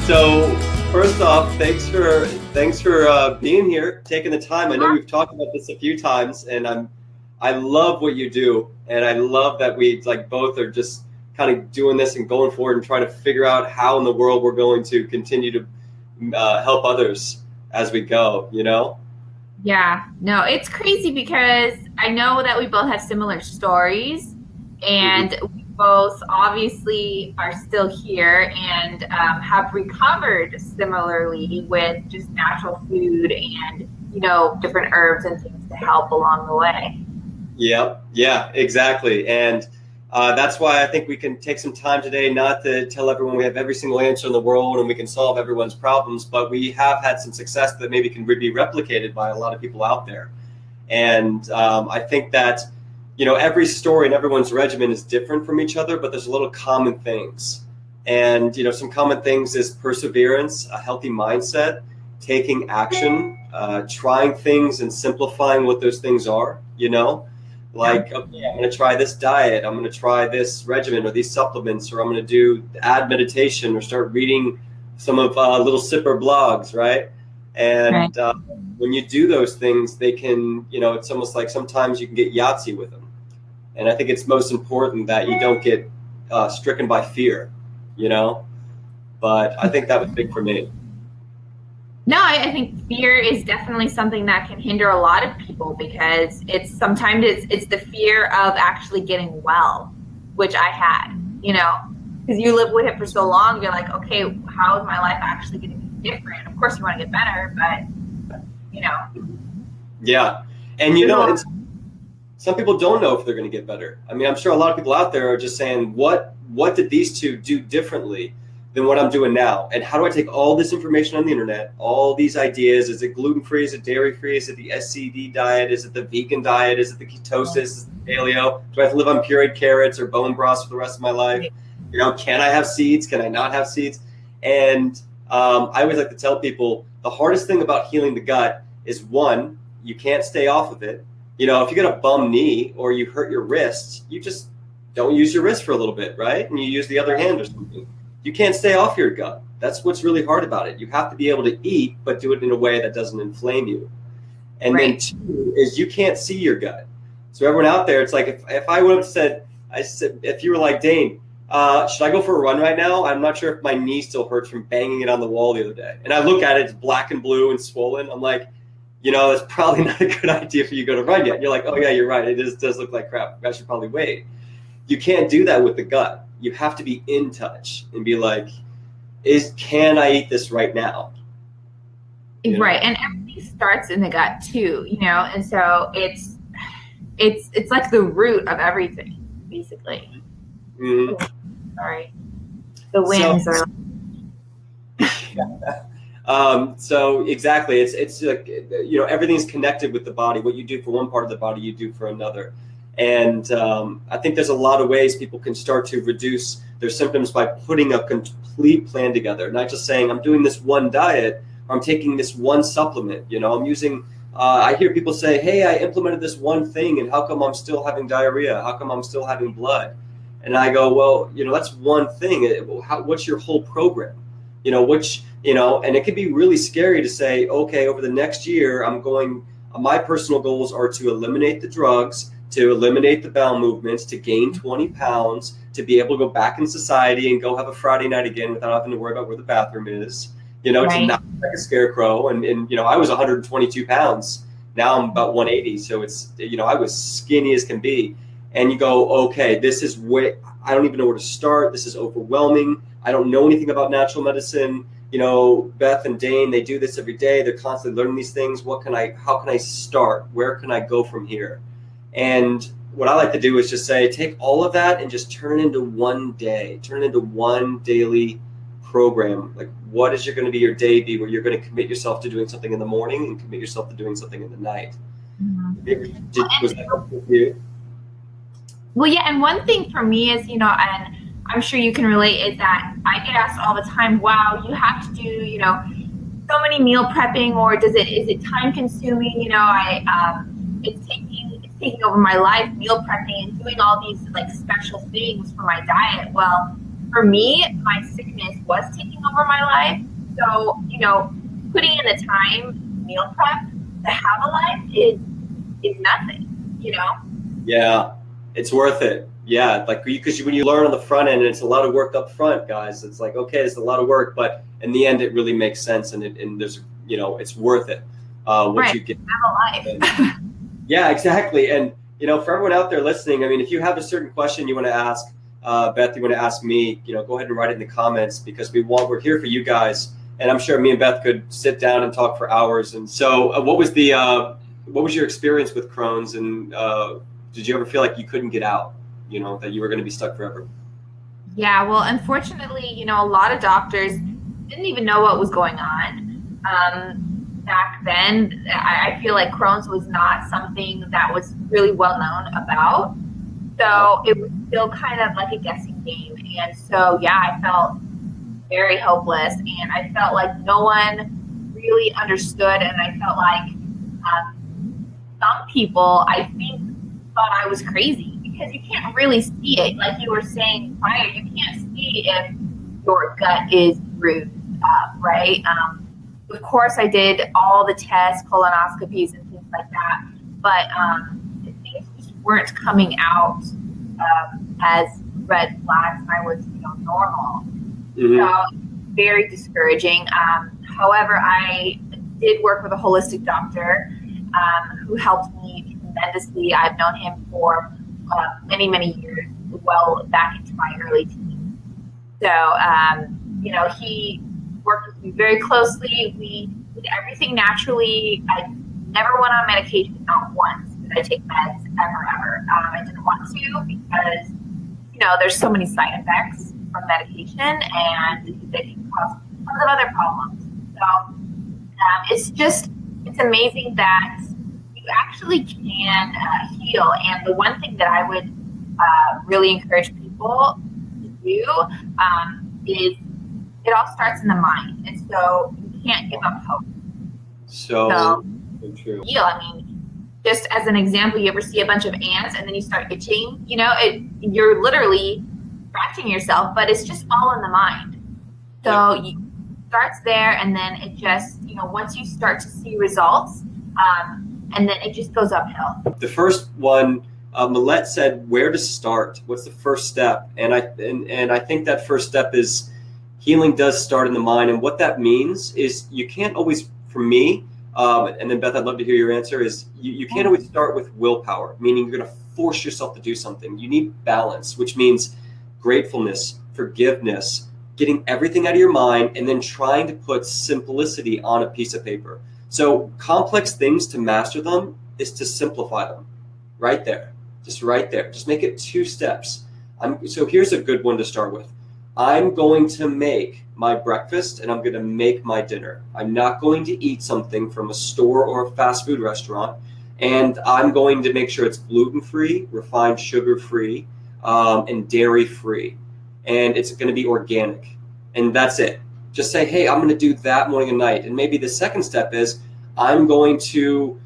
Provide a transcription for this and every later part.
So first off, thanks for being here, taking the time. I know we've talked about this a few times, and I love what you do, and I love that we both are just kind of doing this and going forward and trying to figure out how in the world we're going to continue to help others as we go. Yeah, no, it's crazy because I know that we both have similar stories, and we both obviously are still here and have recovered similarly with just natural food and, different herbs and things to help along the way. Yeah, exactly. And that's why I think we can take some time today, not to tell everyone we have every single answer in the world and we can solve everyone's problems, but we have had some success that maybe can be replicated by a lot of people out there. And I think that, every story and everyone's regimen is different from each other, but there's a little common things. And, some common things is perseverance, a healthy mindset, taking action, trying things and simplifying what those things are, Like, okay, I'm going to try this diet. I'm going to try this regimen or these supplements, or I'm going to add meditation or start reading some of Little Sipper blogs, right? And when you do those things, they can, it's almost like sometimes you can get Yahtzee with them. And I think it's most important that you don't get stricken by fear, But I think that was big for me. No, I think fear is definitely something that can hinder a lot of people because sometimes it's the fear of actually getting well, which I had, because you live with it for so long. You're like, okay, how is my life actually going to be different? Of course you want to get better, but Yeah. And some people don't know if they're going to get better. I mean, I'm sure a lot of people out there are just saying, what did these two do differently than what I'm doing now? And how do I take all this information on the internet, all these ideas? Is it gluten-free? Is it dairy-free? Is it the SCD diet? Is it the vegan diet? Is it the ketosis? Is it the paleo? Do I have to live on pureed carrots or bone broths for the rest of my life? Can I have seeds? Can I not have seeds? And I always like to tell people the hardest thing about healing the gut is, one, you can't stay off of it. If you get a bum knee or you hurt your wrist, you just don't use your wrist for a little bit, right? And you use the other hand or something. You can't stay off your gut. That's what's really hard about it. You have to be able to eat, but do it in a way that doesn't inflame you. And then two is you can't see your gut. So everyone out there, it's like if I would have said, if you were like, Dane, should I go for a run right now? I'm not sure if my knee still hurts from banging it on the wall the other day. And I look at it, it's black and blue and swollen. I'm like, it's probably not a good idea for you to go to run yet. And you're like, oh yeah, you're right. It does look like crap. I should probably wait. You can't do that with the gut. You have to be in touch and be like, can I eat this right now? Right. And everything starts in the gut too, and so it's like the root of everything, basically. Mm-hmm. Sorry. The winds are so exactly, it's like, everything's connected with the body. What you do for one part of the body, you do for another. And I think there's a lot of ways people can start to reduce their symptoms by putting a complete plan together, not just saying I'm doing this one diet or I'm taking this one supplement. I'm using, I hear people say, hey, I implemented this one thing and how come I'm still having diarrhea? How come I'm still having blood? And I go, well, that's one thing. What's your whole program? And it can be really scary to say, okay, over the next year, my personal goals are to eliminate the drugs, to eliminate the bowel movements, to gain 20 pounds, to be able to go back in society and go have a Friday night again without having to worry about where the bathroom is, to not look like a scarecrow. And I was 122 pounds. Now I'm about 180. So it's, I was skinny as can be. And you go, okay, this is I don't even know where to start. This is overwhelming. I don't know anything about natural medicine. Beth and Dane, they do this every day. They're constantly learning these things. How can I start? Where can I go from here? And what I like to do is just say, take all of that and just turn it into one day, turn it into one daily program. Like, what is going to be your day be where you're going to commit yourself to doing something in the morning and commit yourself to doing something in the night? Mm-hmm. Was that helpful for you? Well, yeah. And one thing for me is, and I'm sure you can relate, is that I get asked all the time, wow, you have to do, so many meal prepping, or is it time consuming? It's taking over my life, meal prepping and doing all these like special things for my diet. Well, for me, my sickness was taking over my life. So, putting in the time, meal prep to have a life is nothing. Yeah, it's worth it. Yeah, like because when you learn on the front end, and it's a lot of work up front, guys. It's like, okay, it's a lot of work, but in the end, it really makes sense, and there's it's worth it. Once you get have a life. Yeah, exactly. And for everyone out there listening, I mean, if you have a certain question you want to ask Beth, you want to ask me, go ahead and write it in the comments, because we're here for you guys, and I'm sure me and Beth could sit down and talk for hours. And so, what was your experience with Crohn's, and did you ever feel like you couldn't get out? That you were going to be stuck forever? Yeah, well, unfortunately, a lot of doctors didn't even know what was going on. Back then, I feel like Crohn's was not something that was really well known about. So it was still kind of like a guessing game. And so, yeah, I felt very hopeless, and I felt like no one really understood. And I felt like some people, I think, thought I was crazy, because you can't really see it. Like you were saying prior, you can't see if your gut is bruised up, right? Of course, I did all the tests, colonoscopies, and things like that, but things just weren't coming out as red flags, and I was, normal. Mm-hmm. So very discouraging. However, I did work with a holistic doctor who helped me tremendously. I've known him for many, many years, well back into my early teens. So, he worked with me very closely. We did everything naturally. I never went on medication, not once did I take meds, ever. I didn't want to, because, there's so many side effects from medication, and they can cause tons of other problems. So it's amazing that you actually can heal. And the one thing that I would really encourage people to do is, it all starts in the mind. And so you can't give up hope. So true. Heal. I mean, just as an example, you ever see a bunch of ants and then you start itching? You're literally scratching yourself, but it's just all in the mind. So it starts there, and then it just, once you start to see results, and then it just goes uphill. The first one, Millette said, where to start? What's the first step? And I think that first step is, healing does start in the mind. And what that means is, you can't always, for me, and then Beth, I'd love to hear your answer, is you can't always start with willpower, meaning you're going to force yourself to do something. You need balance, which means gratefulness, forgiveness, getting everything out of your mind, and then trying to put simplicity on a piece of paper. So complex things, to master them, is to simplify them. Right there. Just make it 2 steps. So here's a good one to start with. I'm going to make my breakfast, and I'm going to make my dinner. I'm not going to eat something from a store or a fast food restaurant, and I'm going to make sure it's gluten-free, refined sugar-free, and dairy-free. And it's going to be organic. And that's it. Just say, hey, I'm going to do that morning and night. And maybe the second step is, I'm going to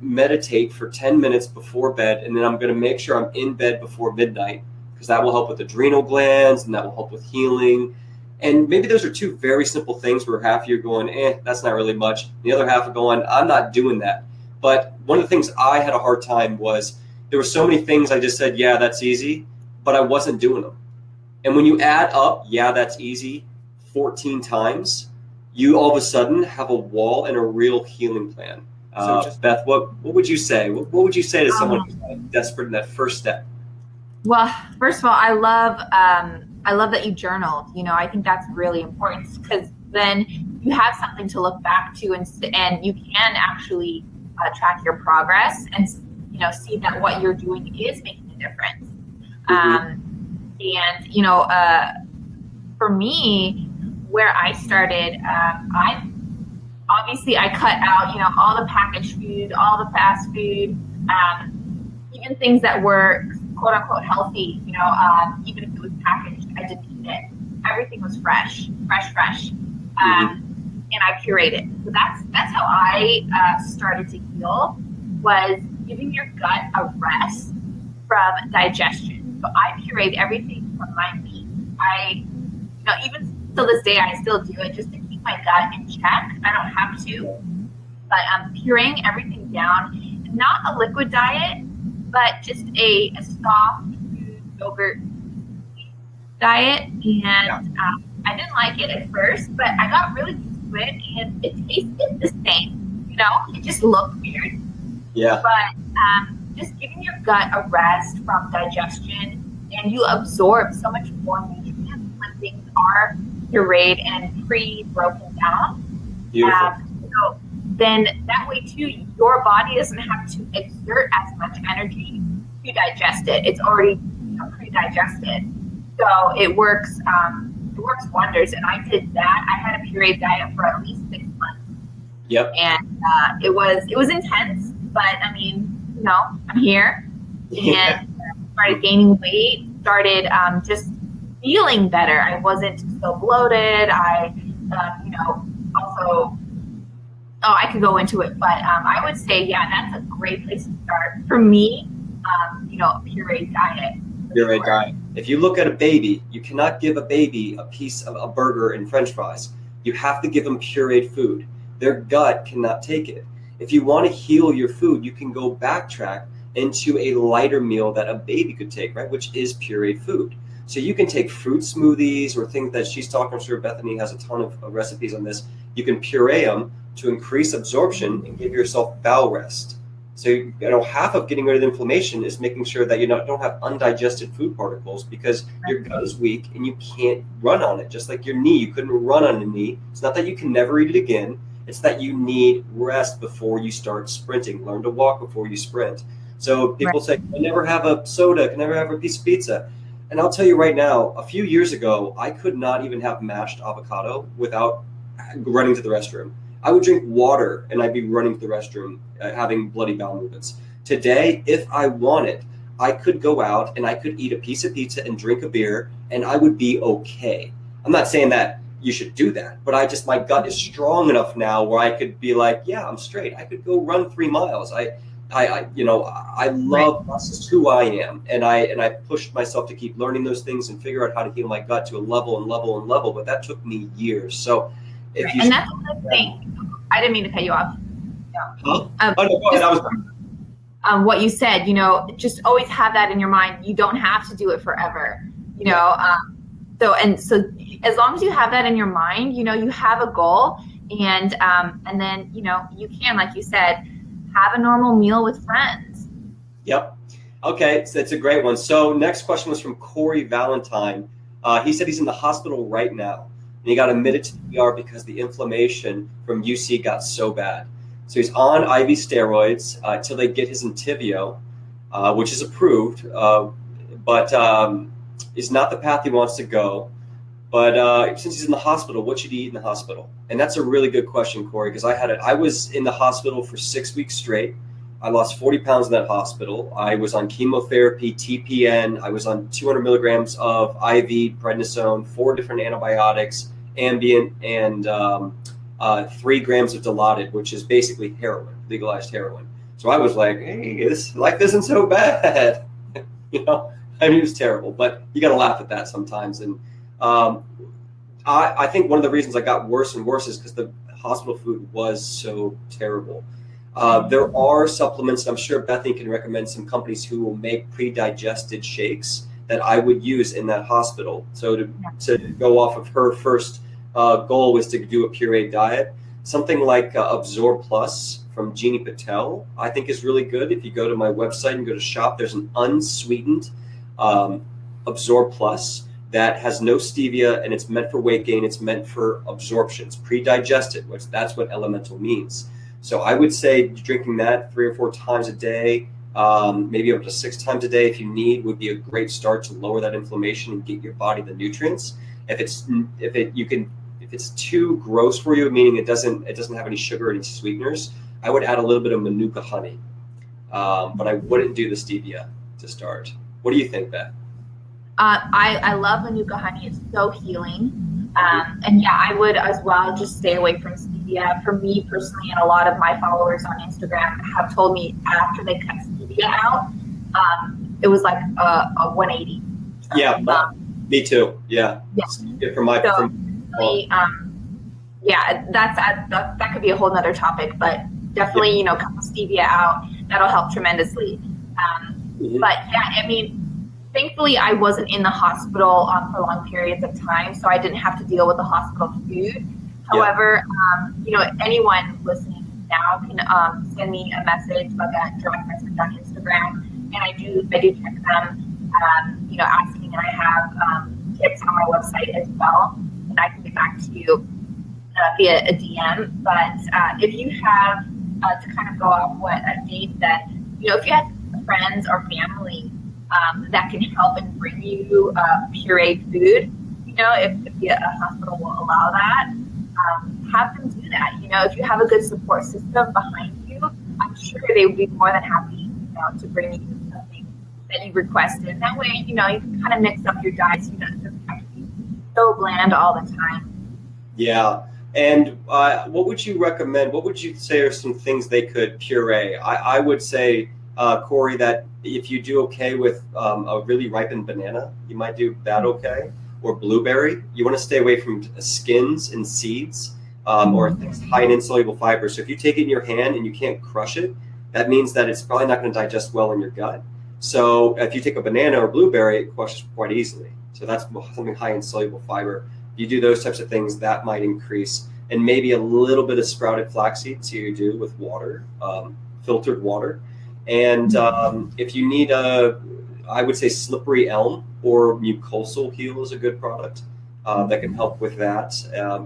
meditate for 10 minutes before bed, and then I'm going to make sure I'm in bed before midnight, because that will help with adrenal glands, and that will help with healing. And maybe those are 2 very simple things where half of you are going, that's not really much. The other half are going, I'm not doing that. But one of the things I had a hard time was, there were so many things I just said, yeah, that's easy, but I wasn't doing them. And when you add up, yeah, that's easy, 14 times, you all of a sudden have a wall and a real healing plan. Beth, what would you say? What would you say to someone who's desperate in that first step? Well, first of all, I love that you journaled. I think that's really important, because then you have something to look back to, and you can actually track your progress, and see that what you're doing is making a difference. Mm-hmm. For me, where I started, I cut out, all the packaged food, all the fast food, even things that were quote unquote healthy, even if it was packaged, I didn't eat it. Everything was fresh. And I curated. So that's how I started to heal, was giving your gut a rest from digestion. So I curate everything from my meat even till this day, I still do it just to keep my gut in check. I don't have to, but pureeing everything down, not a liquid diet, but just a soft food yogurt diet. And I didn't like it at first, but I got really used to it, and it tasted the same. It just looked weird. Yeah. But just giving your gut a rest from digestion, and you absorb so much more nutrients when things are pureed and pre-broken down. Beautiful. So then that way too, your body doesn't have to exert as much energy to digest it. It's already pre-digested. So it works wonders. And I did that. I had a pureed diet for at least 6 months. Yep. And it was intense, but I mean, I'm here, and started gaining weight, started just feeling better. I wasn't so bloated. I, also, I could go into it, but I would say, that's a great place to start for me. A pureed diet. Pureed diet. If you look at a baby, you cannot give a baby a piece of a burger and French fries. You have to give them pureed food. Their gut cannot take it. If you want to heal your food, you can go backtrack into a lighter meal that a baby could take, right? Which is pureed food. So you can take fruit smoothies or things that she's talking. I'm sure Bethany has a ton of recipes on this. You can puree them to increase absorption and give yourself bowel rest. So, half of getting rid of the inflammation is making sure that you don't have undigested food particles, because your gut is weak and you can't run on it. Just like your knee, you couldn't run on a knee. It's not that you can never eat it again. It's that you need rest before you start sprinting. Learn to walk before you sprint. So people say, I never have a soda, can never have a piece of pizza. And I'll tell you right now, a few years ago, I could not even have mashed avocado without running to the restroom. I would drink water and I'd be running to the restroom, having bloody bowel movements. Today, if I wanted, I could go out and I could eat a piece of pizza and drink a beer and I would be okay. I'm not saying that you should do that, but my gut is strong enough now where I could be like, yeah, I'm straight. I could go run 3 miles. I love, this is who I am. And I pushed myself to keep learning those things and figure out how to heal my gut to a level, but that took me years. So and that's the thing. I didn't mean to cut you off. No. No, go ahead. What you said, just always have that in your mind. You don't have to do it forever, So as long as you have that in your mind, you have a goal, and then, you can, like you said, have a normal meal with friends. Yep. Okay. So it's a great one. So next question was from Corey Valentine. He said he's in the hospital right now, and he got admitted to the ER because the inflammation from UC got so bad. So he's on IV steroids until they get his Entyvio, which is approved, but is not the path he wants to go. But since he's in the hospital, what should he eat in the hospital? And that's a really good question, Corey, because I was in the hospital for 6 weeks straight. I lost 40 pounds in that hospital. I was on chemotherapy, TPN. I was on 200 milligrams of IV prednisone, 4 different antibiotics, Ambien, and 3 grams of Dilaudid, which is basically heroin, legalized heroin. So I was like, hey, this life isn't so bad. It was terrible, but you got to laugh at that sometimes. And I think one of the reasons I got worse and worse is because the hospital food was so terrible. There are supplements, I'm sure Bethany can recommend some companies who will make pre-digested shakes that I would use in that hospital. So to go off of her first goal was to do a pureed diet. Something like Absorb Plus from Jeannie Patel, I think is really good. If you go to my website and go to shop, there's an unsweetened Absorb Plus that has no stevia, and it's meant for weight gain. It's meant for absorption. It's pre-digested, which that's what elemental means. So I would say drinking that 3 or 4 times a day, maybe up to 6 times a day if you need, would be a great start to lower that inflammation and get your body the nutrients. If it's too gross for you, meaning it doesn't have any sugar or any sweeteners, I would add a little bit of Manuka honey, but I wouldn't do the stevia to start. What do you think, Beth? I love Manuka honey. It's so healing. And yeah, I would as well just stay away from stevia. For me personally, and a lot of my followers on Instagram have told me after they cut stevia out, it was like a 180. Yeah. Me too. Yeah. Yeah. From my, So, really, yeah, that could be a whole nother topic, but definitely, cut the stevia out. That'll help tremendously. But yeah, I mean, thankfully I wasn't in the hospital for long periods of time, so I didn't have to deal with the hospital food. However, anyone listening now can send me a message, like a direct message on Instagram, and I do check them, asking, and I have tips on my website as well, and I can get back to you via a DM. But if you have, to kind of go off what Dane said, if you have friends or family that can help and bring you pureed food, if the hospital will allow that, have them do that. If you have a good support system behind you, I'm sure they would be more than happy, to bring you something that you requested. That way, you can kind of mix up your diets. It doesn't have to be so bland all the time. Yeah. And what would you recommend? What would you say are some things they could puree? I would say, Corey, that if you do okay with a really ripened banana, you might do that okay. Or blueberry, you want to stay away from skins and seeds or things high in insoluble fiber. So if you take it in your hand and you can't crush it, that means that it's probably not going to digest well in your gut. So if you take a banana or blueberry, it crushes quite easily. So that's something high in soluble fiber. If you do those types of things, that might increase. And maybe a little bit of sprouted flaxseed, so you do with water, filtered water. And if you need I would say slippery elm or mucosal heel is a good product that can help with that.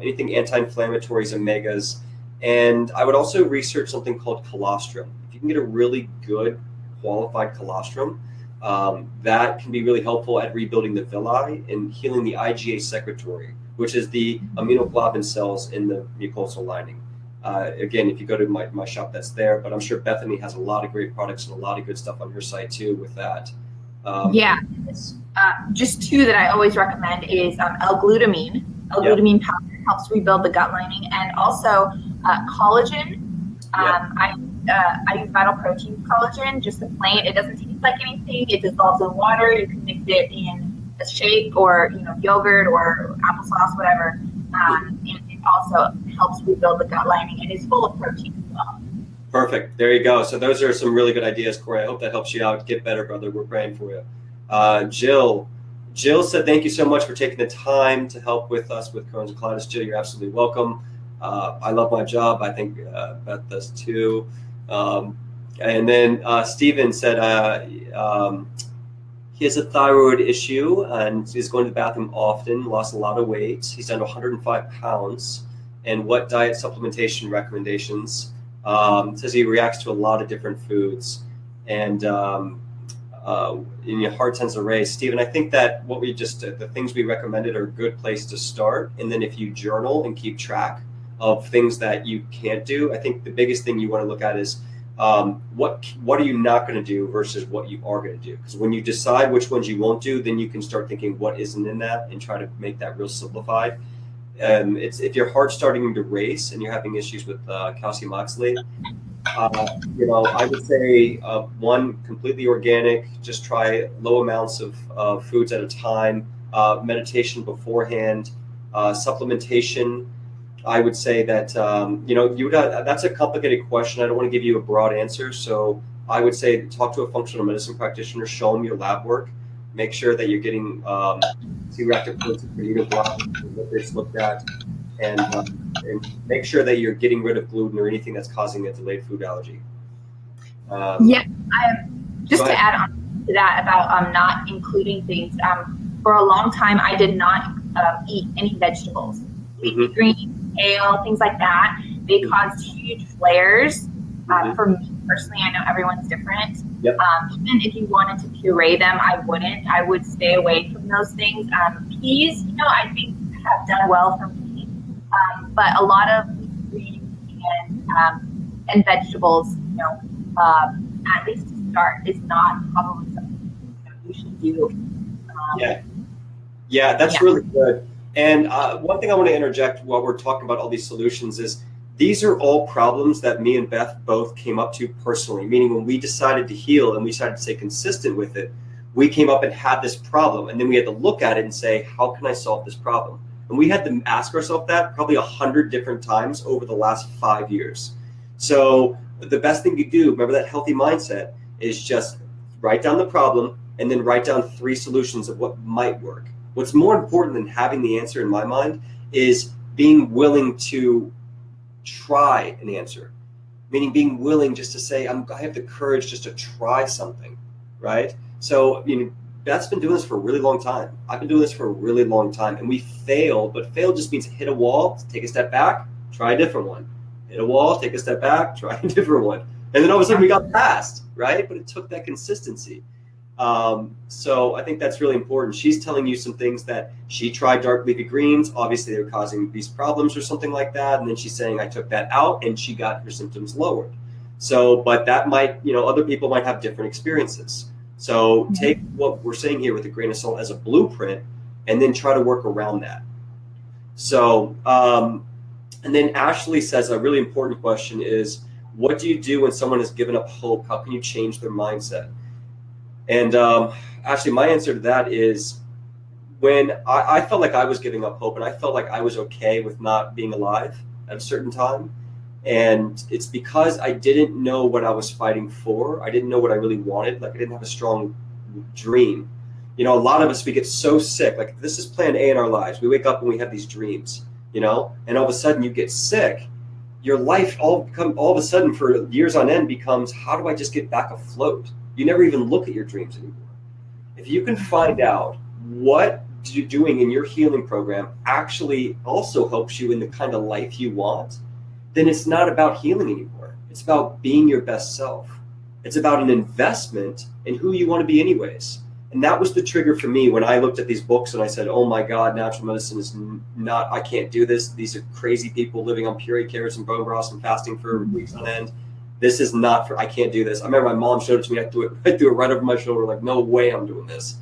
Anything anti-inflammatories, omegas. And I would also research something called colostrum. If you can get a really good qualified colostrum, that can be really helpful at rebuilding the villi and healing the IgA secretory, which is the immunoglobulin cells in the mucosal lining. Again, if you go to my shop, that's there, but I'm sure Bethany has a lot of great products and a lot of good stuff on her site too with that. Just two that I always recommend is L-glutamine. L-glutamine powder helps rebuild the gut lining, and also collagen. I use Vital Protein collagen, just the plain. It doesn't taste like anything. It dissolves in water. You can mix it in a shake or yogurt or applesauce, whatever. And it also helps rebuild the gut lining, and it's full of protein as well. Perfect. There you go. So those are some really good ideas, Corey. I hope that helps you out. Get better, brother. We're praying for you. Jill said, thank you so much for taking the time to help with us with Crohn's and colitis. Jill, you're absolutely welcome. I love my job. I think Beth does too. And then Steven said he has a thyroid issue and is going to the bathroom often, lost a lot of weight. He's down to 105 pounds. And what diet supplementation recommendations? Says he reacts to a lot of different foods. And your heart tends to race. Steven, I think that what we just the things we recommended are a good place to start. And then if you journal and keep track of things that you can't do, I think the biggest thing you want to look at is what are you not going to do versus what you are going to do. Because when you decide which ones you won't do, then you can start thinking what isn't in that and try to make that real simplified. It's if your heart's starting to race and you're having issues with calcium oxalate, I would say one, completely organic. Just try low amounts of foods at a time. Meditation beforehand. Supplementation. I would say that that's a complicated question. I don't want to give you a broad answer. So I would say talk to a functional medicine practitioner. Show them your lab work. Make sure that you're getting C-reactive protein for immunoglobulin, what they've looked at, and make sure that you're getting rid of gluten or anything that's causing a delayed food allergy. Just to add on to that about not including things. For a long time, I did not eat any vegetables. Green, kale, things like that. They caused huge flares. For me personally, I know everyone's different. Even if you wanted to puree them, I wouldn't. I would stay away from those things. Peas, I think have done well for me. But a lot of greens and vegetables, at least to start, is not probably something you should do. That's really good. And one thing I want to interject while we're talking about all these solutions is these are all problems that me and Beth both came up to personally, meaning when we decided to heal and we decided to stay consistent with it, we came up and had this problem, and then we had to look at it and say, how can I solve this problem? And we had to ask ourselves that probably 100 different times over the last 5 years. So the best thing you do, remember that healthy mindset, is just write down the problem and then write down 3 solutions of what might work. What's more important than having the answer in my mind is being willing to try an answer, meaning being willing just to say, I have the courage just to try something, right? So, Beth's been doing this for a really long time. I've been doing this for a really long time, and we failed, but fail just means hit a wall, take a step back, try a different one. Hit a wall, take a step back, try a different one. And then all of a sudden we got past, right? But it took that consistency. So I think that's really important. She's telling you some things that she tried dark leafy greens. Obviously, they're causing these problems or something like that. And then she's saying, I took that out and she got her symptoms lowered. So, but that might, other people might have different experiences. So take what we're saying here with a grain of salt as a blueprint and then try to work around that. So, and then Ashley says a really important question is, what do you do when someone has given up hope? How can you change their mindset? And actually, my answer to that is when I felt like I was giving up hope and I felt like I was okay with not being alive at a certain time. And it's because I didn't know what I was fighting for. I didn't know what I really wanted. Like I didn't have a strong dream. A lot of us, we get so sick. Like this is plan A in our lives. We wake up and we have these dreams, and all of a sudden you get sick. Your life all of a sudden for years on end becomes, how do I just get back afloat? You never even look at your dreams anymore. If you can find out what you're doing in your healing program actually also helps you in the kind of life you want, then it's not about healing anymore. It's about being your best self. It's about an investment in who you want to be anyways. And that was the trigger for me when I looked at these books and I said, oh my God, natural medicine is not, I can't do this. These are crazy people living on pureed carrots and bone broths and fasting for weeks on end. This is not I can't do this. I remember my mom showed it to me. I threw it right over my shoulder, like, no way I'm doing this.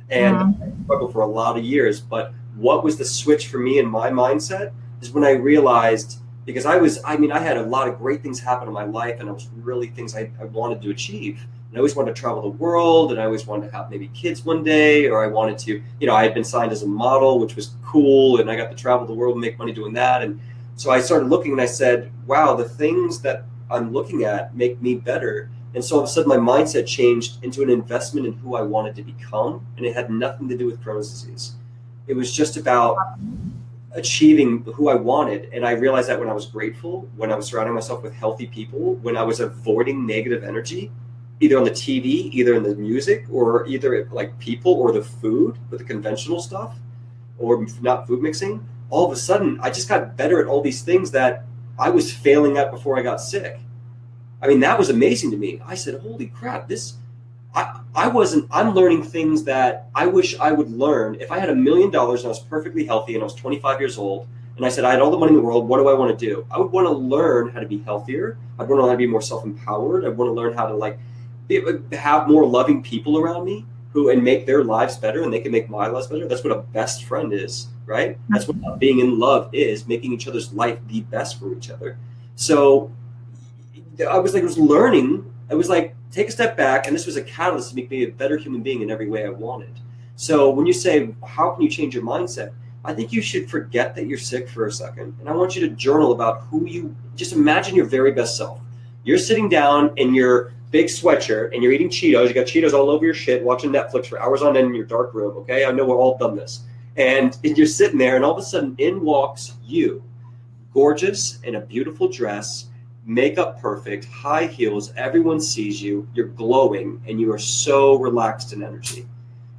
And I struggled for a lot of years. But what was the switch for me in my mindset is when I realized, because I had a lot of great things happen in my life and it was really things I wanted to achieve. And I always wanted to travel the world and I always wanted to have maybe kids one day, or I wanted to, I had been signed as a model, which was cool. And I got to travel the world and make money doing that. And so I started looking and I said, wow, the things that I'm looking at make me better. And so all of a sudden my mindset changed into an investment in who I wanted to become. And it had nothing to do with Crohn's disease. It was just about achieving who I wanted. And I realized that when I was grateful, when I was surrounding myself with healthy people, when I was avoiding negative energy, either on the TV, either in the music, or either like people or the food, with the conventional stuff, or not food mixing, all of a sudden I just got better at all these things that I was failing at before I got sick. I mean, that was amazing to me. I said, holy crap, I'm learning things that I wish I would learn. If I had $1 million and I was perfectly healthy and I was 25 years old, and I said, I had all the money in the world, what do I want to do? I would want to learn how to be healthier. I'd want to learn how to be more self-empowered. I want to learn how to have more loving people around me and make their lives better, and they can make my lives better. That's what a best friend is, right? That's what being in love is, making each other's life the best for each other. So I was learning. I was like, take a step back, and this was a catalyst to make me a better human being in every way I wanted. So when you say, how can you change your mindset? I think you should forget that you're sick for a second. And I want you to journal about just imagine your very best self. You're sitting down in your big sweatshirt and you're eating Cheetos. You got Cheetos all over your shit, watching Netflix for hours on end in your dark room. Okay. I know we're all done this. And you're sitting there and all of a sudden in walks you, gorgeous in a beautiful dress, makeup perfect, high heels. Everyone sees you. You're glowing and you are so relaxed in energy.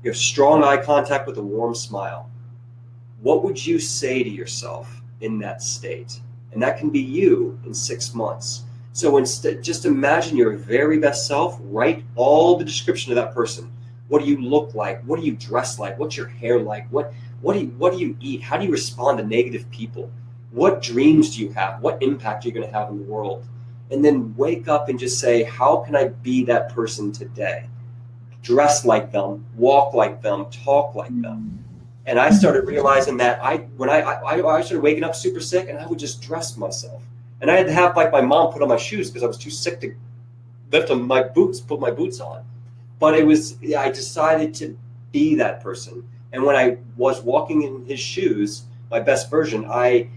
You have strong eye contact with a warm smile. What would you say to yourself in that state? And that can be you in 6 months. So instead, just imagine your very best self. Write all the description of that person. What do you look like? What do you dress like? What's your hair like? What do you eat? How do you respond to negative people? What dreams do you have? What impact are you going to have in the world? And then wake up and just say, how can I be that person today? Dress like them, walk like them, talk like them. And I started realizing that when I started waking up super sick, and I would just dress myself. And I had to have my mom put on my shoes because I was too sick to lift my boots, put my boots on. but it was, yeah, I decided to be that person. And when I was walking in his shoes, my best version, I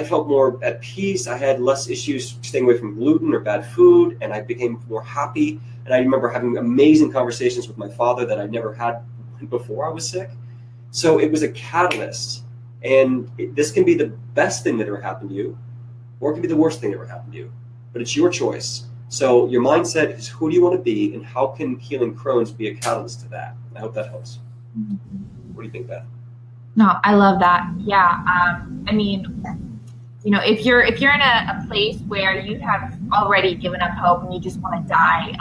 felt more at peace. I had less issues staying away from gluten or bad food, and I became more happy. And I remember having amazing conversations with my father that I never had before I was sick. So it was a catalyst. And this can be the best thing that ever happened to you, or it can be the worst thing that ever happened to you. But it's your choice. So your mindset is, who do you want to be, and how can healing Crohn's be a catalyst to that? I hope that helps. What do you think, Beth? No, I love that. Yeah. I mean, you know, if you're in a place where you have already given up hope and you just want to die,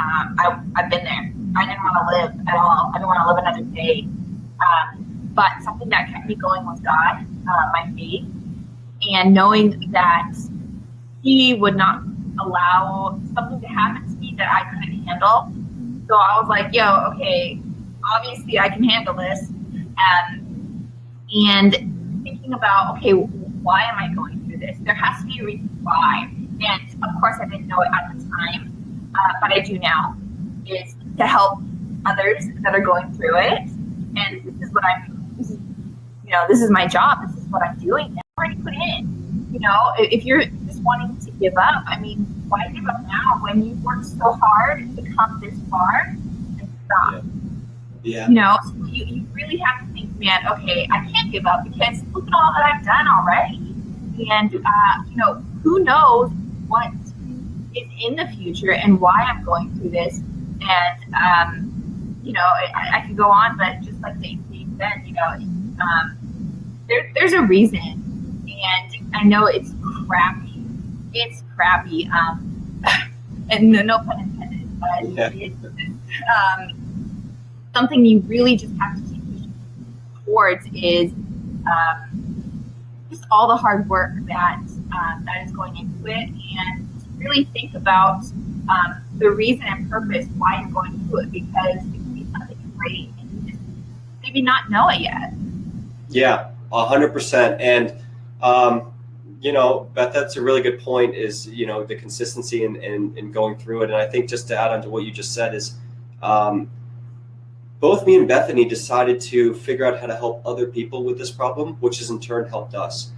I've been there. I didn't want to live at all. I didn't want to live another day. But something that kept me going was God, my faith, and knowing that He would not allow something to happen to me that I couldn't handle. So I was like, yo, okay, obviously I can handle this. And thinking about, okay, why am I going through this? There has to be a reason why. And of course I didn't know it at the time, but I do now, is to help others that are going through it. And this is my job. This is what I'm doing. I've already put in. You know, if you're just wanting to give up, I mean, why give up now when you've worked so hard to come this far and stop? Yeah. You know, so you really have to think, man, okay, I can't give up because look at all that I've done already. And, you know, who knows what is in the future and why I'm going through this. And, you know, I could go on, but just like Dane said, you know, there's a reason. And I know it's crappy. It's crappy. And no pun intended, but it's something you really just have to keep pushing towards is just all the hard work that is going into it, and really think about the reason and purpose why you're going to do it, because it can be something great and you just maybe not know it yet. Yeah, 100%. And you know, Beth, that's a really good point, is, you know, the consistency in going through it. And I think just to add on to what you just said is both me and Bethany decided to figure out how to help other people with this problem, which has in turn helped us.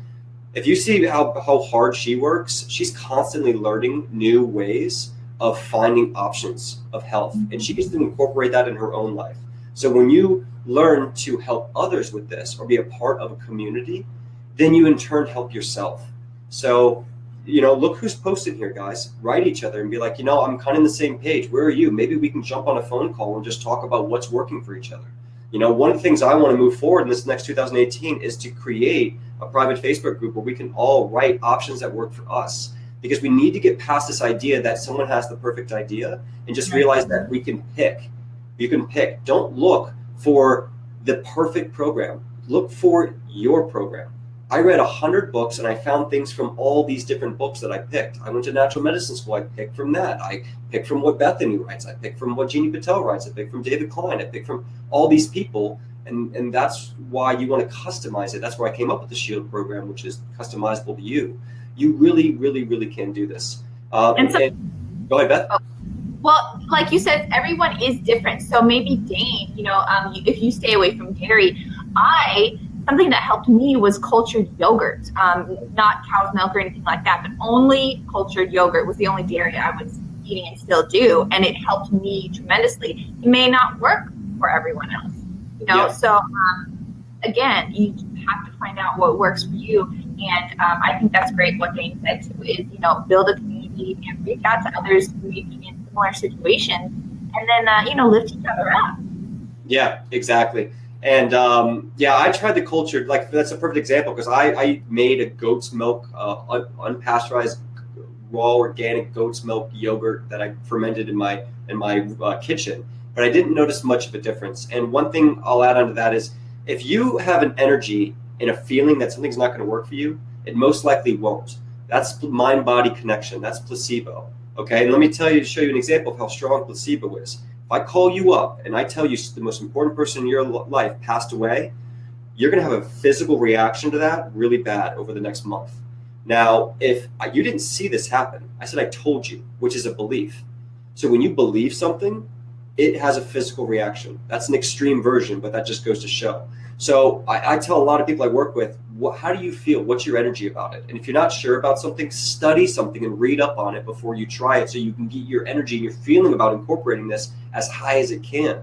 If you see how hard she works, she's constantly learning new ways of finding options of health, and she gets to incorporate that in her own life. So when you learn to help others with this or be a part of a community, then you in turn help yourself. So, you know, look who's posted here, guys. Write each other and be like, you know, I'm kind of on the same page. Where are you? Maybe we can jump on a phone call and just talk about what's working for each other. You know, one of the things I want to move forward in this next 2018 is to create a private Facebook group where we can all write options that work for us, because we need to get past this idea that someone has the perfect idea and just realize that we can pick. You can pick. Don't look for the perfect program. Look for your program. I read 100 books and I found things from all these different books that I picked. I went to natural medicine school. I picked from that. I picked from what Bethany writes. I picked from what Jeannie Patel writes. I picked from David Klein. I picked from all these people. And that's why you want to customize it. That's where I came up with the SHIELD program, which is customizable to you. You really, really, really can do this. Go ahead, Beth. Well, like you said, everyone is different. So maybe Dane, you know, if you stay away from dairy, something that helped me was cultured yogurt, not cow's milk or anything like that, but only cultured yogurt was the only dairy I was eating and still do. And it helped me tremendously. It may not work for everyone else, you know? Yeah. So again, you have to find out what works for you. And I think that's great what Dane said too, is, you know, build a community and reach out to others who may be in similar situations, and then, you know, lift each other up. Yeah, exactly. And I tried the cultured, like that's a perfect example, because I made a goat's milk, unpasteurized, raw organic goat's milk yogurt that I fermented in my kitchen, but I didn't notice much of a difference. And one thing I'll add on to that is, if you have an energy and a feeling that something's not going to work for you, it most likely won't. That's mind-body connection. That's placebo. Okay, and let me show you an example of how strong placebo is. If I call you up and I tell you the most important person in your life passed away, you're going to have a physical reaction to that really bad over the next month. Now, if you didn't see this happen, I said I told you, which is a belief. So when you believe something, it has a physical reaction. That's an extreme version, but that just goes to show. So I tell a lot of people I work with, how do you feel? What's your energy about it? And if you're not sure about something, study something and read up on it before you try it, so you can get your energy and your feeling about incorporating this as high as it can.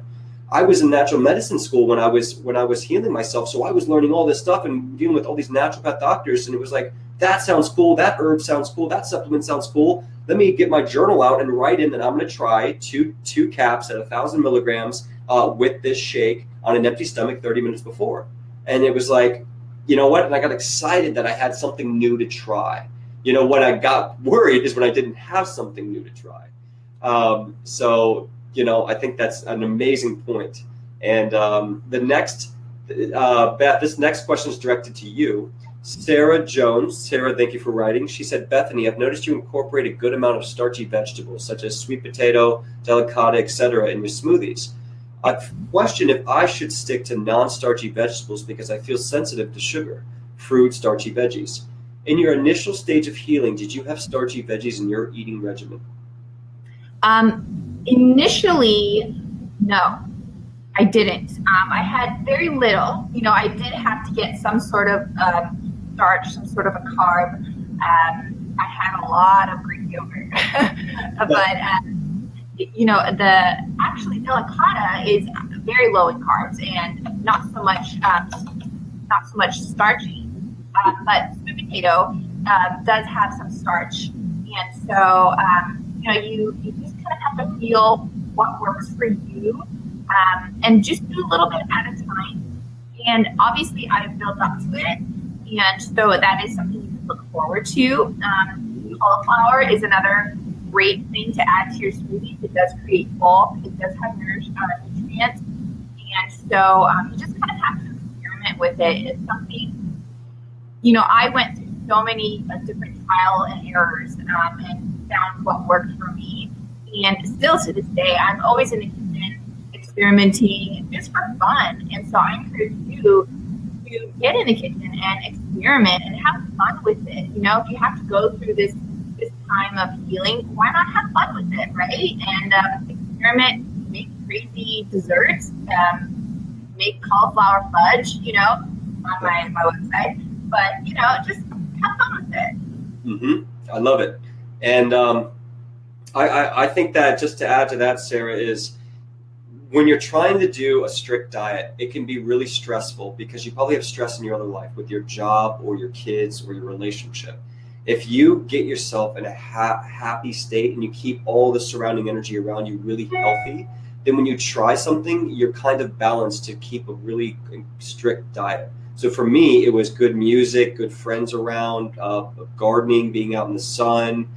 I was in natural medicine school when I was healing myself, so I was learning all this stuff and dealing with all these naturopath doctors, and it was like, that sounds cool, that herb sounds cool, that supplement sounds cool. Let me get my journal out and write in that I'm going to try two caps at 1,000 milligrams with this shake on an empty stomach 30 minutes before. And it was like, you know what? And I got excited that I had something new to try. You know, when I got worried is when I didn't have something new to try. So, you know, I think that's an amazing point. And the next, Beth, this next question is directed to you. Sarah Jones. Sarah, thank you for writing. She said, Bethany, I've noticed you incorporate a good amount of starchy vegetables, such as sweet potato, delicata, etc., in your smoothies. I question if I should stick to non-starchy vegetables because I feel sensitive to sugar, fruit, starchy veggies. In your initial stage of healing, did you have starchy veggies in your eating regimen? Initially, no, I didn't. I had very little. You know, I did have to get some sort of starch, some sort of a carb. I had a lot of Greek yogurt, but you know, actually delicata is very low in carbs and not so much starchy. But sweet potato does have some starch, and so you know, you just kind of have to feel what works for you, and just do a little bit at a time. And obviously, I've built up to it, and so that is something you can look forward to. Cauliflower is another great thing to add to your smoothies. It does create bulk. It does have nutrients, and so you just kind of have to experiment with it. It's something, you know, I went through so many different trial and errors and found what worked for me. And still to this day, I'm always in the kitchen experimenting just for fun. And so I encourage you to get in the kitchen and experiment and have fun with it. You know, if you have to go through this time of healing, why not have fun with it, right? And experiment, make crazy desserts, make cauliflower fudge, you know, on my website. But, you know, just have fun with it. Mm-hmm. I love it. And I think that, just to add to that, Sarah, is when you're trying to do a strict diet, it can be really stressful because you probably have stress in your other life with your job or your kids or your relationship. If you get yourself in a happy state and you keep all the surrounding energy around you really healthy, then when you try something, you're kind of balanced to keep a really strict diet. So for me, it was good music, good friends around, gardening, being out in the sun,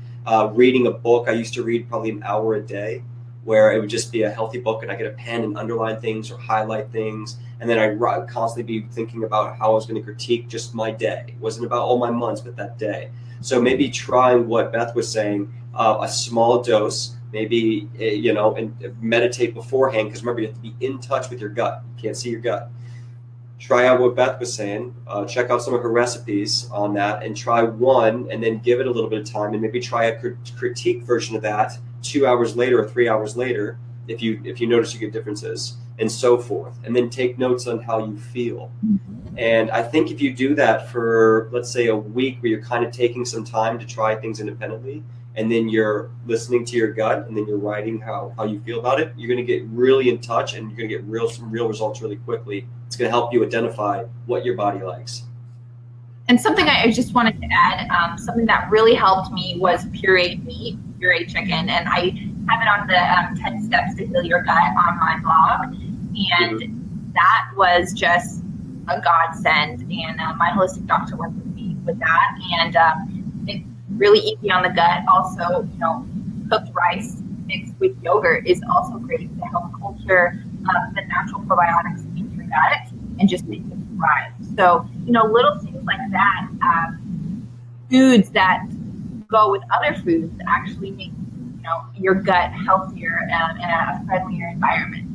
reading a book. I used to read probably an hour a day, where it would just be a healthy book and I get a pen and underline things or highlight things. And then I'd constantly be thinking about how I was going to critique just my day. It wasn't about all my months, but that day. So maybe trying what Beth was saying, a small dose, maybe, you know, and meditate beforehand. Because remember, you have to be in touch with your gut. You can't see your gut. Try out what Beth was saying, check out some of her recipes on that and try one and then give it a little bit of time and maybe try a critique version of that 2 hours later or 3 hours later if you notice you get differences and so forth. And then take notes on how you feel. And I think if you do that for, let's say, a week where you're kind of taking some time to try things independently and then you're listening to your gut and then you're writing how you feel about it, you're going to get really in touch and you're going to get some real results really quickly. It's going to help you identify what your body likes. And something I just wanted to add, something that really helped me was pureed meat, pureed chicken. And I have it on the 10 Steps to Heal Your Gut on my blog. And that was just a godsend. And my holistic doctor worked with me with that. And it's really easy on the gut. Also, you know, cooked rice mixed with yogurt is also great to help culture the natural probiotics in your gut and just make it thrive. So, you know, little things like that, foods that go with other foods actually make, you know, your gut healthier and a friendlier environment.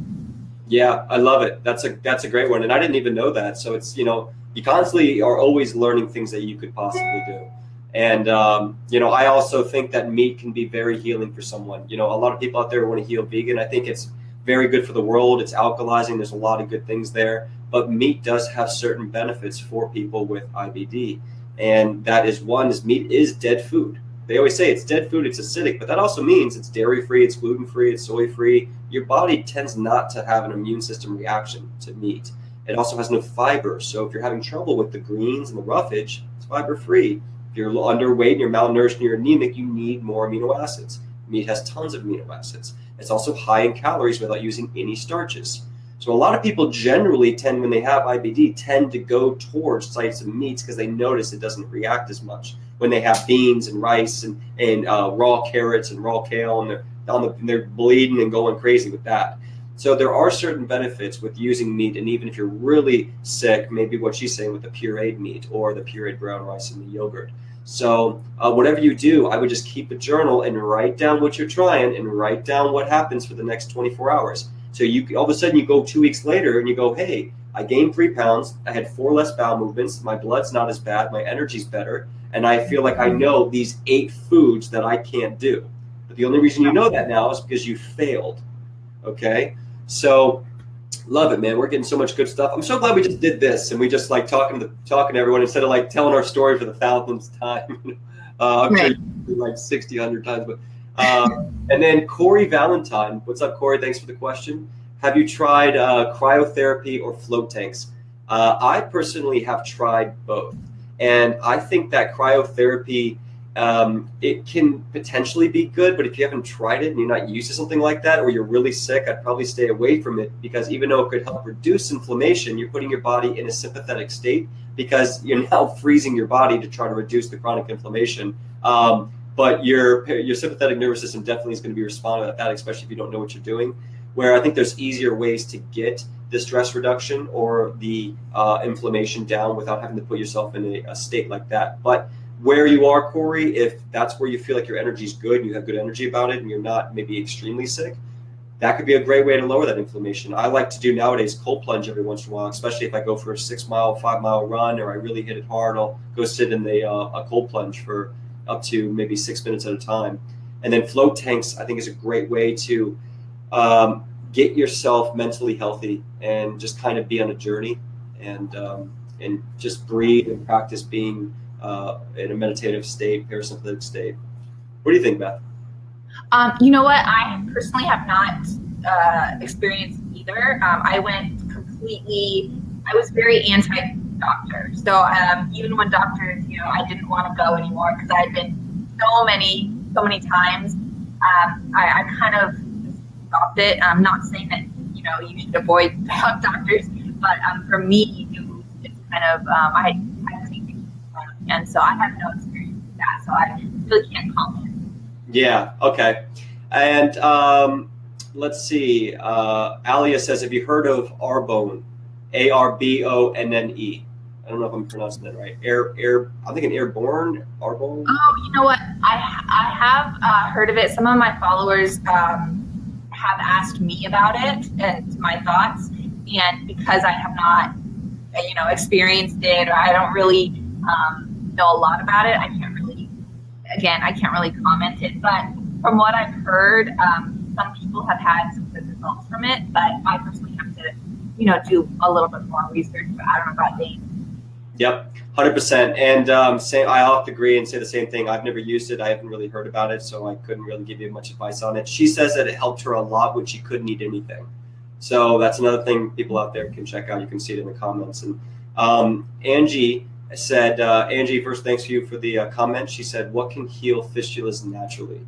Yeah, I love it. That's a great one. And I didn't even know that. So it's, you know, you constantly are always learning things that you could possibly do. And, you know, I also think that meat can be very healing for someone. You know, a lot of people out there want to heal vegan. I think it's very good for the world. It's alkalizing. There's a lot of good things there. But meat does have certain benefits for people with IBD. And that is one is meat is dead food. They always say it's dead food, it's acidic, but that also means it's dairy-free, it's gluten-free, it's soy-free. Your body tends not to have an immune system reaction to meat. It also has no fiber. So if you're having trouble with the greens and the roughage, it's fiber-free. If you're underweight and you're malnourished and you're anemic, you need more amino acids. Meat has tons of amino acids. It's also high in calories without using any starches. So a lot of people generally tend, when they have IBD, tend to go towards types of meats because they notice it doesn't react as much when they have beans and rice and raw carrots and raw kale, and they're bleeding and going crazy with that. So there are certain benefits with using meat, and even if you're really sick, maybe what she's saying with the pureed meat or the pureed brown rice and the yogurt. So whatever you do, I would just keep a journal and write down what you're trying and write down what happens for the next 24 hours. So you all of a sudden you go 2 weeks later and you go, hey, I gained 3 pounds. I had 4 less bowel movements. My blood's not as bad. My energy's better. And I feel like I know these 8 foods that I can't do. But the only reason you know that now is because you failed. Okay? So love it, man. We're getting so much good stuff. I'm so glad we just did this and we just like talking to everyone instead of like telling our story for the 1,000th time. I'm sure you did like 60, 100 times. But and then Corey Valentine. What's up, Corey? Thanks for the question. Have you tried cryotherapy or float tanks? I personally have tried both. And I think that cryotherapy, it can potentially be good, but if you haven't tried it and you're not used to something like that, or you're really sick, I'd probably stay away from it, because even though it could help reduce inflammation, you're putting your body in a sympathetic state because you're now freezing your body to try to reduce the chronic inflammation. But your sympathetic nervous system definitely is going to be responding to that, especially if you don't know what you're doing. Where I think there's easier ways to get the stress reduction or the inflammation down without having to put yourself in a state like that. But where you are, Corey, if that's where you feel like your energy is good and you have good energy about it and you're not maybe extremely sick, that could be a great way to lower that inflammation. I like to do nowadays cold plunge every once in a while, especially if I go for a 6-mile, 5-mile run or I really hit it hard. I'll go sit in a cold plunge for up to maybe 6 minutes at a time. And then float tanks, I think, is a great way to get yourself mentally healthy and just kind of be on a journey and just breathe and practice being in a meditative state, parasympathetic state. What do you think, Beth? You know what? I personally have not experienced either. I was very anti-doctor. So even when doctors, I didn't want to go anymore because I had been so many times. I kind of stopped it. I'm not saying that, you should avoid doctors, but for me, it's kind of, I think, and so I have no experience with that, so I really can't comment. Yeah. Okay. And let's see. Alia says, have you heard of Arbonne? Arbonne. I don't know if I'm pronouncing that right. I'm thinking airborne. Arbonne. Oh, you know what? I have heard of it. Some of my followers have asked me about it and my thoughts, and because I have not, experienced it, or I don't really know a lot about it, I can't really comment it. But from what I've heard, some people have had some good results from it, but I personally have to, do a little bit more research. But I don't know about Dane. Yep, 100%. And I'll have to agree and say the same thing. I've never used it. I haven't really heard about it, so I couldn't really give you much advice on it. She says that it helped her a lot when she couldn't eat anything. So that's another thing people out there can check out. You can see it in the comments. And Angie said, Angie, first, thanks to you for the comment. She said, what can heal fistulas naturally?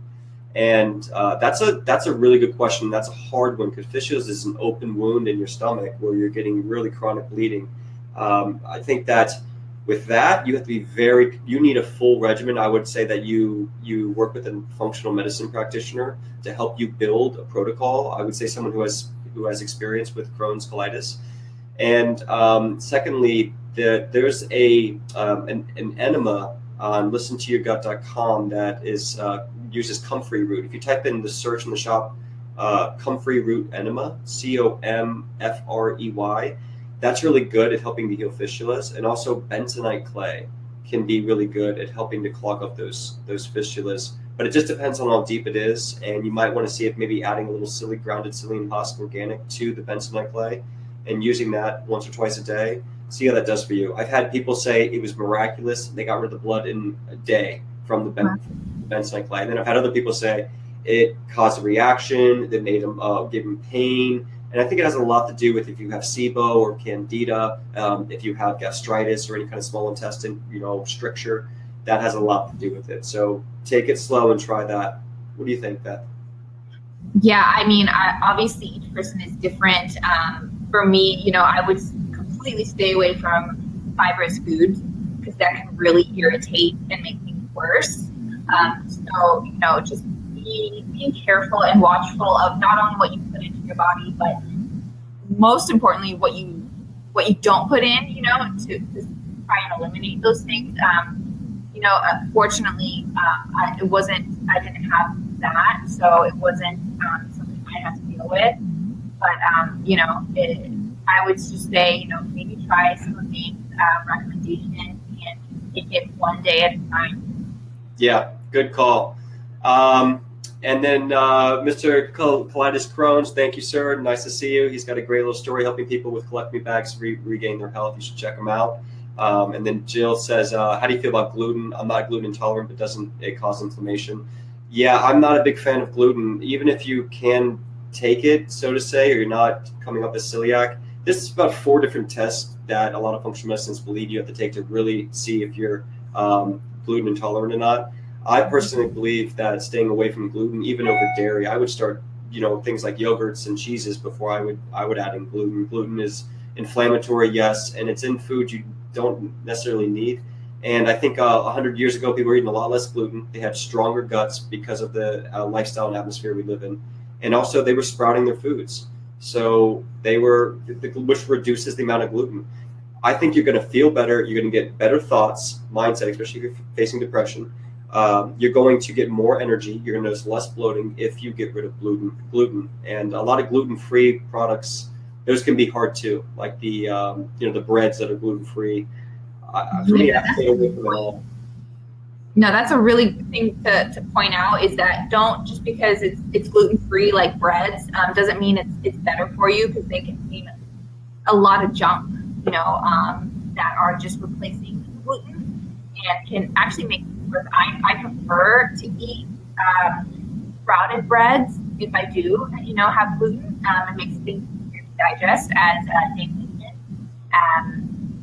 And that's a really good question. That's a hard one, because fistulas is an open wound in your stomach where you're getting really chronic bleeding. I think that with that, you have to be you need a full regimen. I would say that you work with a functional medicine practitioner to help you build a protocol. I would say someone who has experience with Crohn's colitis. And secondly, there's an enema on listentoyourgut.com that uses comfrey root. If you type in the search in the shop, comfrey root enema, COMFREY, that's really good at helping to heal fistulas. And also bentonite clay. can be really good at helping to clog up those fistulas. But it just depends on how deep it is, and you might want to see if maybe adding a little grounded psyllium husk organic to the bentonite clay and using that once or twice a day. See how that does for you. I've had people say it was miraculous. They got rid of the blood in a day from the bentonite clay. And then I've had other people say it caused a reaction that made them, gave them pain. And I think it has a lot to do with if you have SIBO or candida, if you have gastritis or any kind of small intestine, stricture, that has a lot to do with it. So take it slow and try that. What do you think, Beth? Yeah, I mean, obviously each person is different. For me, I would completely stay away from fibrous foods because that can really irritate and make things worse. So, just being careful and watchful of not only what you put into your body, but most importantly, what you don't put in, to try and eliminate those things. Unfortunately, I didn't have that, so it wasn't something I had to deal with. But, I would just say, maybe try some of these recommendations and take it one day at a time. Yeah, good call. And then Mr. Colitis Crohn's, thank you, sir. Nice to see you. He's got a great little story helping people with colectomy bags regain their health. You should check him out. And then Jill says, how do you feel about gluten? I'm not gluten intolerant, but doesn't it cause inflammation? Yeah, I'm not a big fan of gluten. Even if you can take it, so to say, or you're not coming up as celiac, this is about 4 different tests that a lot of functional medicines believe you have to take to really see if you're gluten intolerant or not. I personally believe that staying away from gluten, even over dairy, I would start, things like yogurts and cheeses before I would add in gluten. Gluten is inflammatory, yes, and it's in food you don't necessarily need. And I think 100 years ago, people were eating a lot less gluten. They had stronger guts because of the lifestyle and atmosphere we live in. And also they were sprouting their foods. So which reduces the amount of gluten. I think you're going to feel better. You're going to get better thoughts, mindset, especially if you're facing depression. You're going to get more energy. You're going to notice less bloating if you get rid of gluten. And a lot of gluten-free products, those can be hard too. Like the the breads that are gluten-free. For me, I stay away from it all. No, that's a really good thing to point out is that don't, just because it's gluten-free like breads, doesn't mean it's better for you, because they contain a lot of junk, that are just replacing gluten and can actually make things worse. I prefer to eat sprouted breads if I do, have gluten. It makes things easier to digest, as Dane mentioned.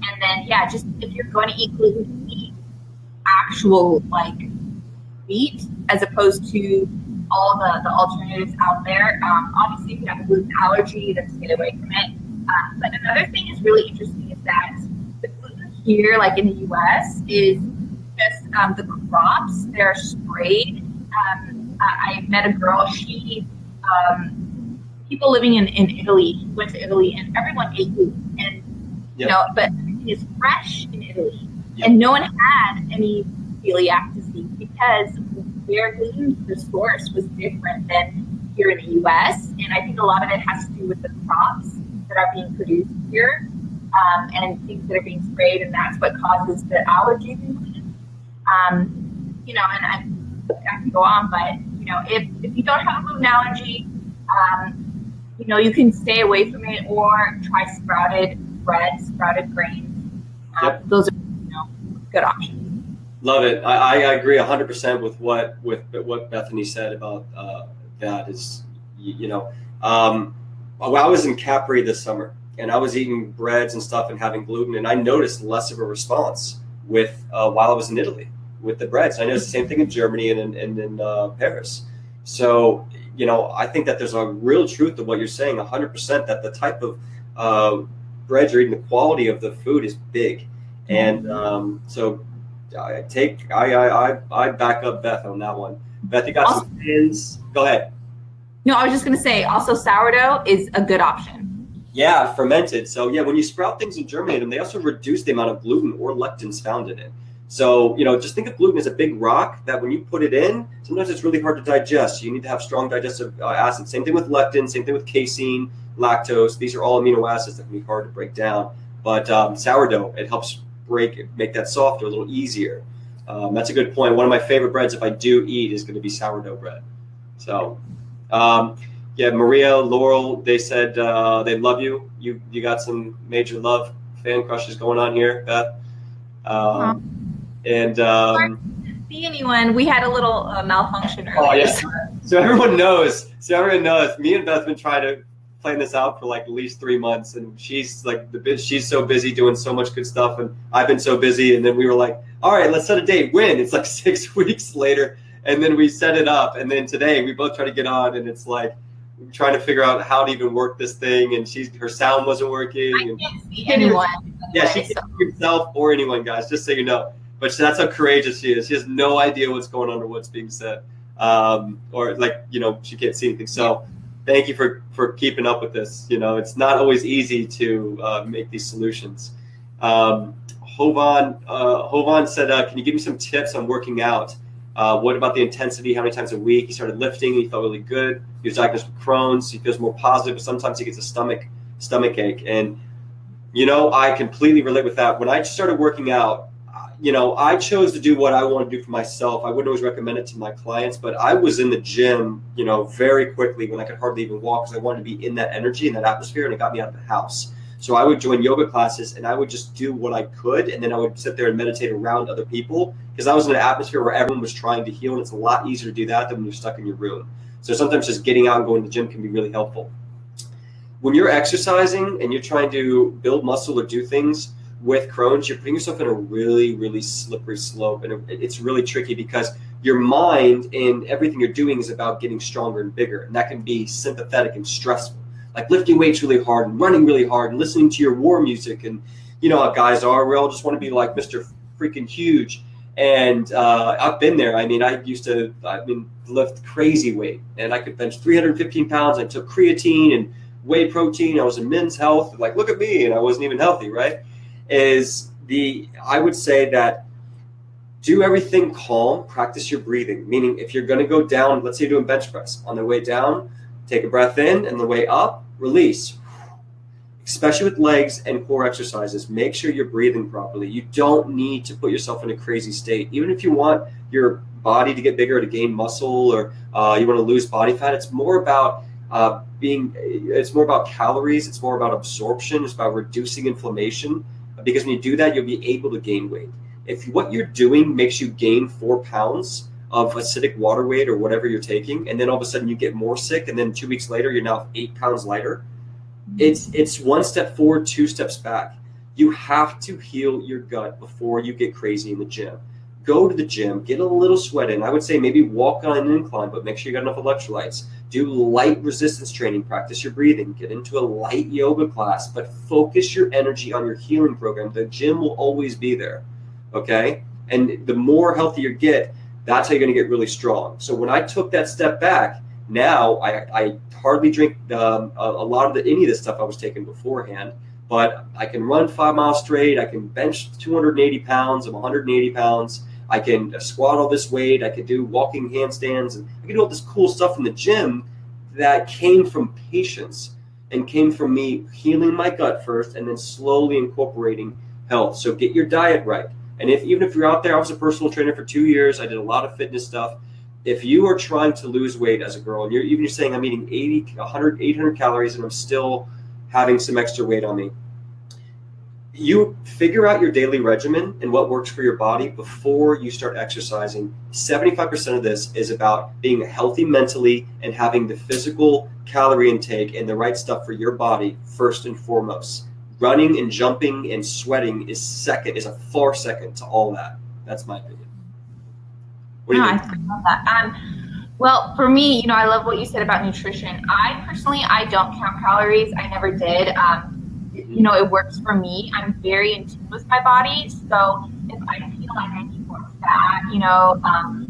And then, just if you're going to eat gluten, eat actual wheat as opposed to all the alternatives out there. Obviously, if you have a gluten allergy, then stay away from it. But another thing is really interesting is that the gluten here, like in the U.S., is just the crops. They're sprayed. I met a girl. She people living in Italy went to Italy, and everyone ate gluten, and but everything is fresh in Italy. And no one had any celiac disease because their gluten, the source, was different than here in the U.S. And I think a lot of it has to do with the crops that are being produced here, and things that are being sprayed, and that's what causes the allergies in gluten. And I can go on, but if you don't have a gluten allergy, you can stay away from it or try sprouted bread, sprouted grains. Those are good options. Love it. I agree 100% with what Bethany said about that. Is I was in Capri this summer, and I was eating breads and stuff and having gluten, and I noticed less of a response with while I was in Italy with the breads. I noticed the same thing in Germany and in Paris. So I think that there's a real truth to what you're saying, 100%, that the type of bread you're eating, the quality of the food is big. And so I back up Beth on that one. Beth, you got some pins. Go ahead. No, I was just going to say also sourdough is a good option. Yeah, fermented. So when you sprout things and germinate them, they also reduce the amount of gluten or lectins found in it. So, just think of gluten as a big rock that when you put it in, sometimes it's really hard to digest. You need to have strong digestive acids. Same thing with lectin, same thing with casein, lactose. These are all amino acids that can be hard to break down. But sourdough, it helps make that softer, a little easier. That's a good point. One of my favorite breads, if I do eat, is going to be sourdough bread. So, yeah, Maria, Laurel, they said they love you. You got some major love fan crushes going on here, Beth. See anyone? We had a little malfunction earlier. Oh yeah. So everyone knows. Me and Beth have been trying to plan this out for like at least 3 months, and she's like she's so busy doing so much good stuff, and I've been so busy. And then we were like, all right, let's set a date. When? It's like 6 weeks later, and then we set it up, and then today we both try to get on, and it's like we're trying to figure out how to even work this thing, and her sound wasn't working. I can't see anyone. Yeah, she can't see herself or anyone, guys. Just so you know. But that's how courageous she is. She has no idea what's going on or what's being said, or like she can't see anything. So. Thank you for keeping up with this. It's not always easy to make these solutions. Hovan said, can you give me some tips on working out? What about the intensity? How many times a week? He started lifting and he felt really good. He was diagnosed with Crohn's. He feels more positive, but sometimes he gets a stomach ache. And, I completely relate with that. When I started working out, I chose to do what I want to do for myself. I wouldn't always recommend it to my clients, but I was in the gym, very quickly when I could hardly even walk because I wanted to be in that energy, in that atmosphere, and it got me out of the house. So I would join yoga classes and I would just do what I could, and then I would sit there and meditate around other people because I was in an atmosphere where everyone was trying to heal, and it's a lot easier to do that than when you're stuck in your room. So sometimes just getting out and going to the gym can be really helpful. When you're exercising and you're trying to build muscle or do things with Crohn's, you're putting yourself in a really, really slippery slope. And it's really tricky because your mind and everything you're doing is about getting stronger and bigger. And that can be sympathetic and stressful, like lifting weights really hard and running really hard and listening to your war music. And you know how guys are, we all just want to be like Mr. freaking huge. And I've been there. I used to lift crazy weight, and I could bench 315 pounds. I took creatine and whey protein. I was in Men's Health. Like, look at me. And I wasn't even healthy, right? I would say that do everything calm, practice your breathing. Meaning if you're going to go down, let's say you're doing bench press, on the way down, take a breath in, and the way up, release. Especially with legs and core exercises, make sure you're breathing properly. You don't need to put yourself in a crazy state. Even if you want your body to get bigger, to gain muscle, or you want to lose body fat, it's more about it's more about calories. It's more about absorption. It's about reducing inflammation. Because when you do that, you'll be able to gain weight. If what you're doing makes you gain 4 pounds of acidic water weight or whatever you're taking, and then all of a sudden you get more sick, and then 2 weeks later you're now 8 pounds lighter, it's 1 step forward, 2 steps back. You have to heal your gut before you get crazy in the gym. Go to the gym, get a little sweat in. I would say maybe walk on an incline, but make sure you got enough electrolytes. Do light resistance training, practice your breathing, get into a light yoga class, but focus your energy on your healing program. The gym will always be there, okay? And the more healthy you get, that's how you're going to get really strong. So when I took that step back, now I hardly drink a lot of any of this stuff I was taking beforehand, but I can run 5 miles straight. I can bench 280 pounds. I'm 180 pounds. I can squat all this weight. I can do walking handstands, and I can do all this cool stuff in the gym that came from patience and came from me healing my gut first and then slowly incorporating health. So get your diet right. And even if you're out there, I was a personal trainer for 2 years. I did a lot of fitness stuff. If you are trying to lose weight as a girl, and you're saying I'm eating 800 calories and I'm still having some extra weight on me, you figure out your daily regimen and what works for your body before you start exercising. 75% of this is about being healthy mentally and having the physical calorie intake and the right stuff for your body first and foremost. Running and jumping and sweating is a far second to all that. That's my opinion. What do you think? I love that. Well, for me, I love what you said about nutrition. I don't count calories. I never did. It works for me. I'm very in tune with my body. So if I feel like I need more fat, I'm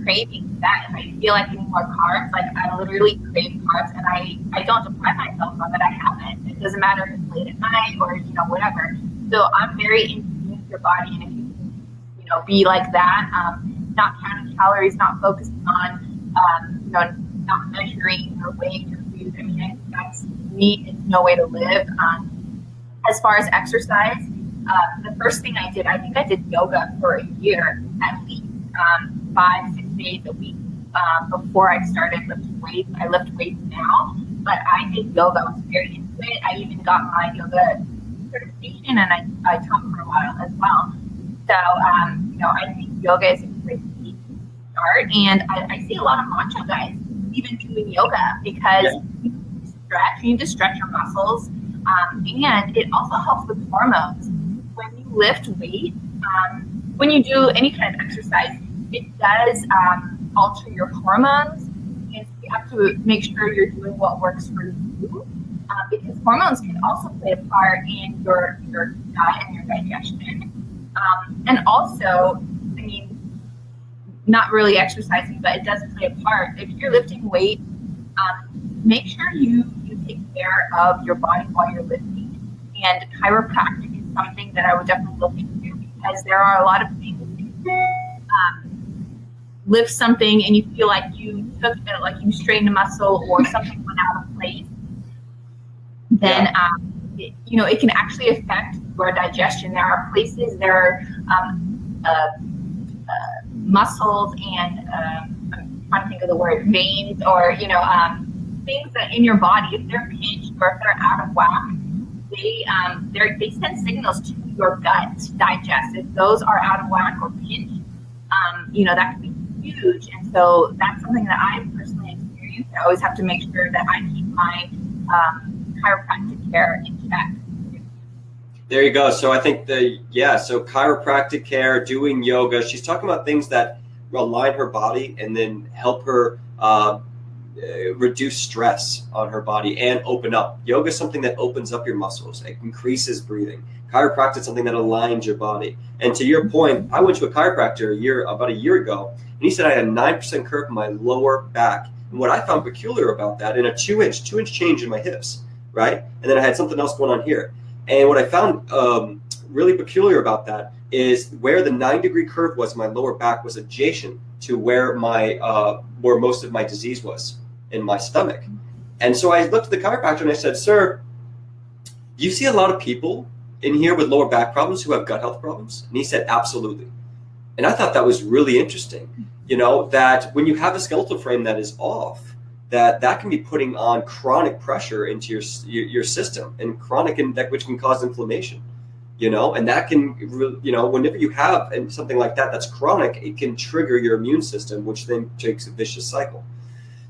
craving that. If I feel like I need more carbs, like I literally crave carbs, and I don't deprive myself of it. I haven't. It doesn't matter if it's late at night or, whatever. So I'm very in tune with your body. And if you can, be like that, not counting calories, not focusing on, not measuring your weight or food. I think that's, to me, it's no way to live. As far as exercise, the first thing I did, I think I did yoga for a year at least, 5-6 days a week before I started lifting weights. I lift weights now, but I did yoga. I was very into it. I even got my yoga certification, and I taught for a while as well. So, I think yoga is a great start, and I see a lot of macho guys even doing yoga because you need to stretch your muscles, and it also helps with hormones. When you lift weight, when you do any kind of exercise, it does alter your hormones, and you have to make sure you're doing what works for you, because hormones can also play a part in your diet and your digestion. And also, I mean, not really exercising, but it does play a part. If you're lifting weight, make sure you take care of your body while you're lifting. And chiropractic is something that I would definitely look into, because there are a lot of things. Lift something and you feel like you strained a muscle or something went out of place, then it can actually affect your digestion. There are places, there are muscles and I'm trying to think of the word, veins, or things that in your body, if they're pinched or if they're out of whack, they send signals to your gut to digest. If those are out of whack or pinched, that can be huge. And so that's something that I personally experienced. I always have to make sure that I keep my chiropractic care in check. There you go. So I think so chiropractic care, doing yoga, she's talking about things that align her body and then help her reduce stress on her body and open up. Yoga is something that opens up your muscles. It increases breathing. Chiropractic is something that aligns your body. And to your point, I went to a chiropractor about a year ago, and he said I had a 9% curve in my lower back. And what I found peculiar about that, in a 2-inch change in my hips, right? And then I had something else going on here. And what I found really peculiar about that is where the 9-degree curve was in my lower back was adjacent to where where most of my disease was in my stomach. And so I looked at the chiropractor and I said, "Sir, do you see a lot of people in here with lower back problems who have gut health problems?" And he said, "Absolutely." And I thought that was really interesting, that when you have a skeletal frame that is off, that can be putting on chronic pressure into your system, and which can cause inflammation, and that can, whenever you have something like that that's chronic, it can trigger your immune system, which then takes a vicious cycle.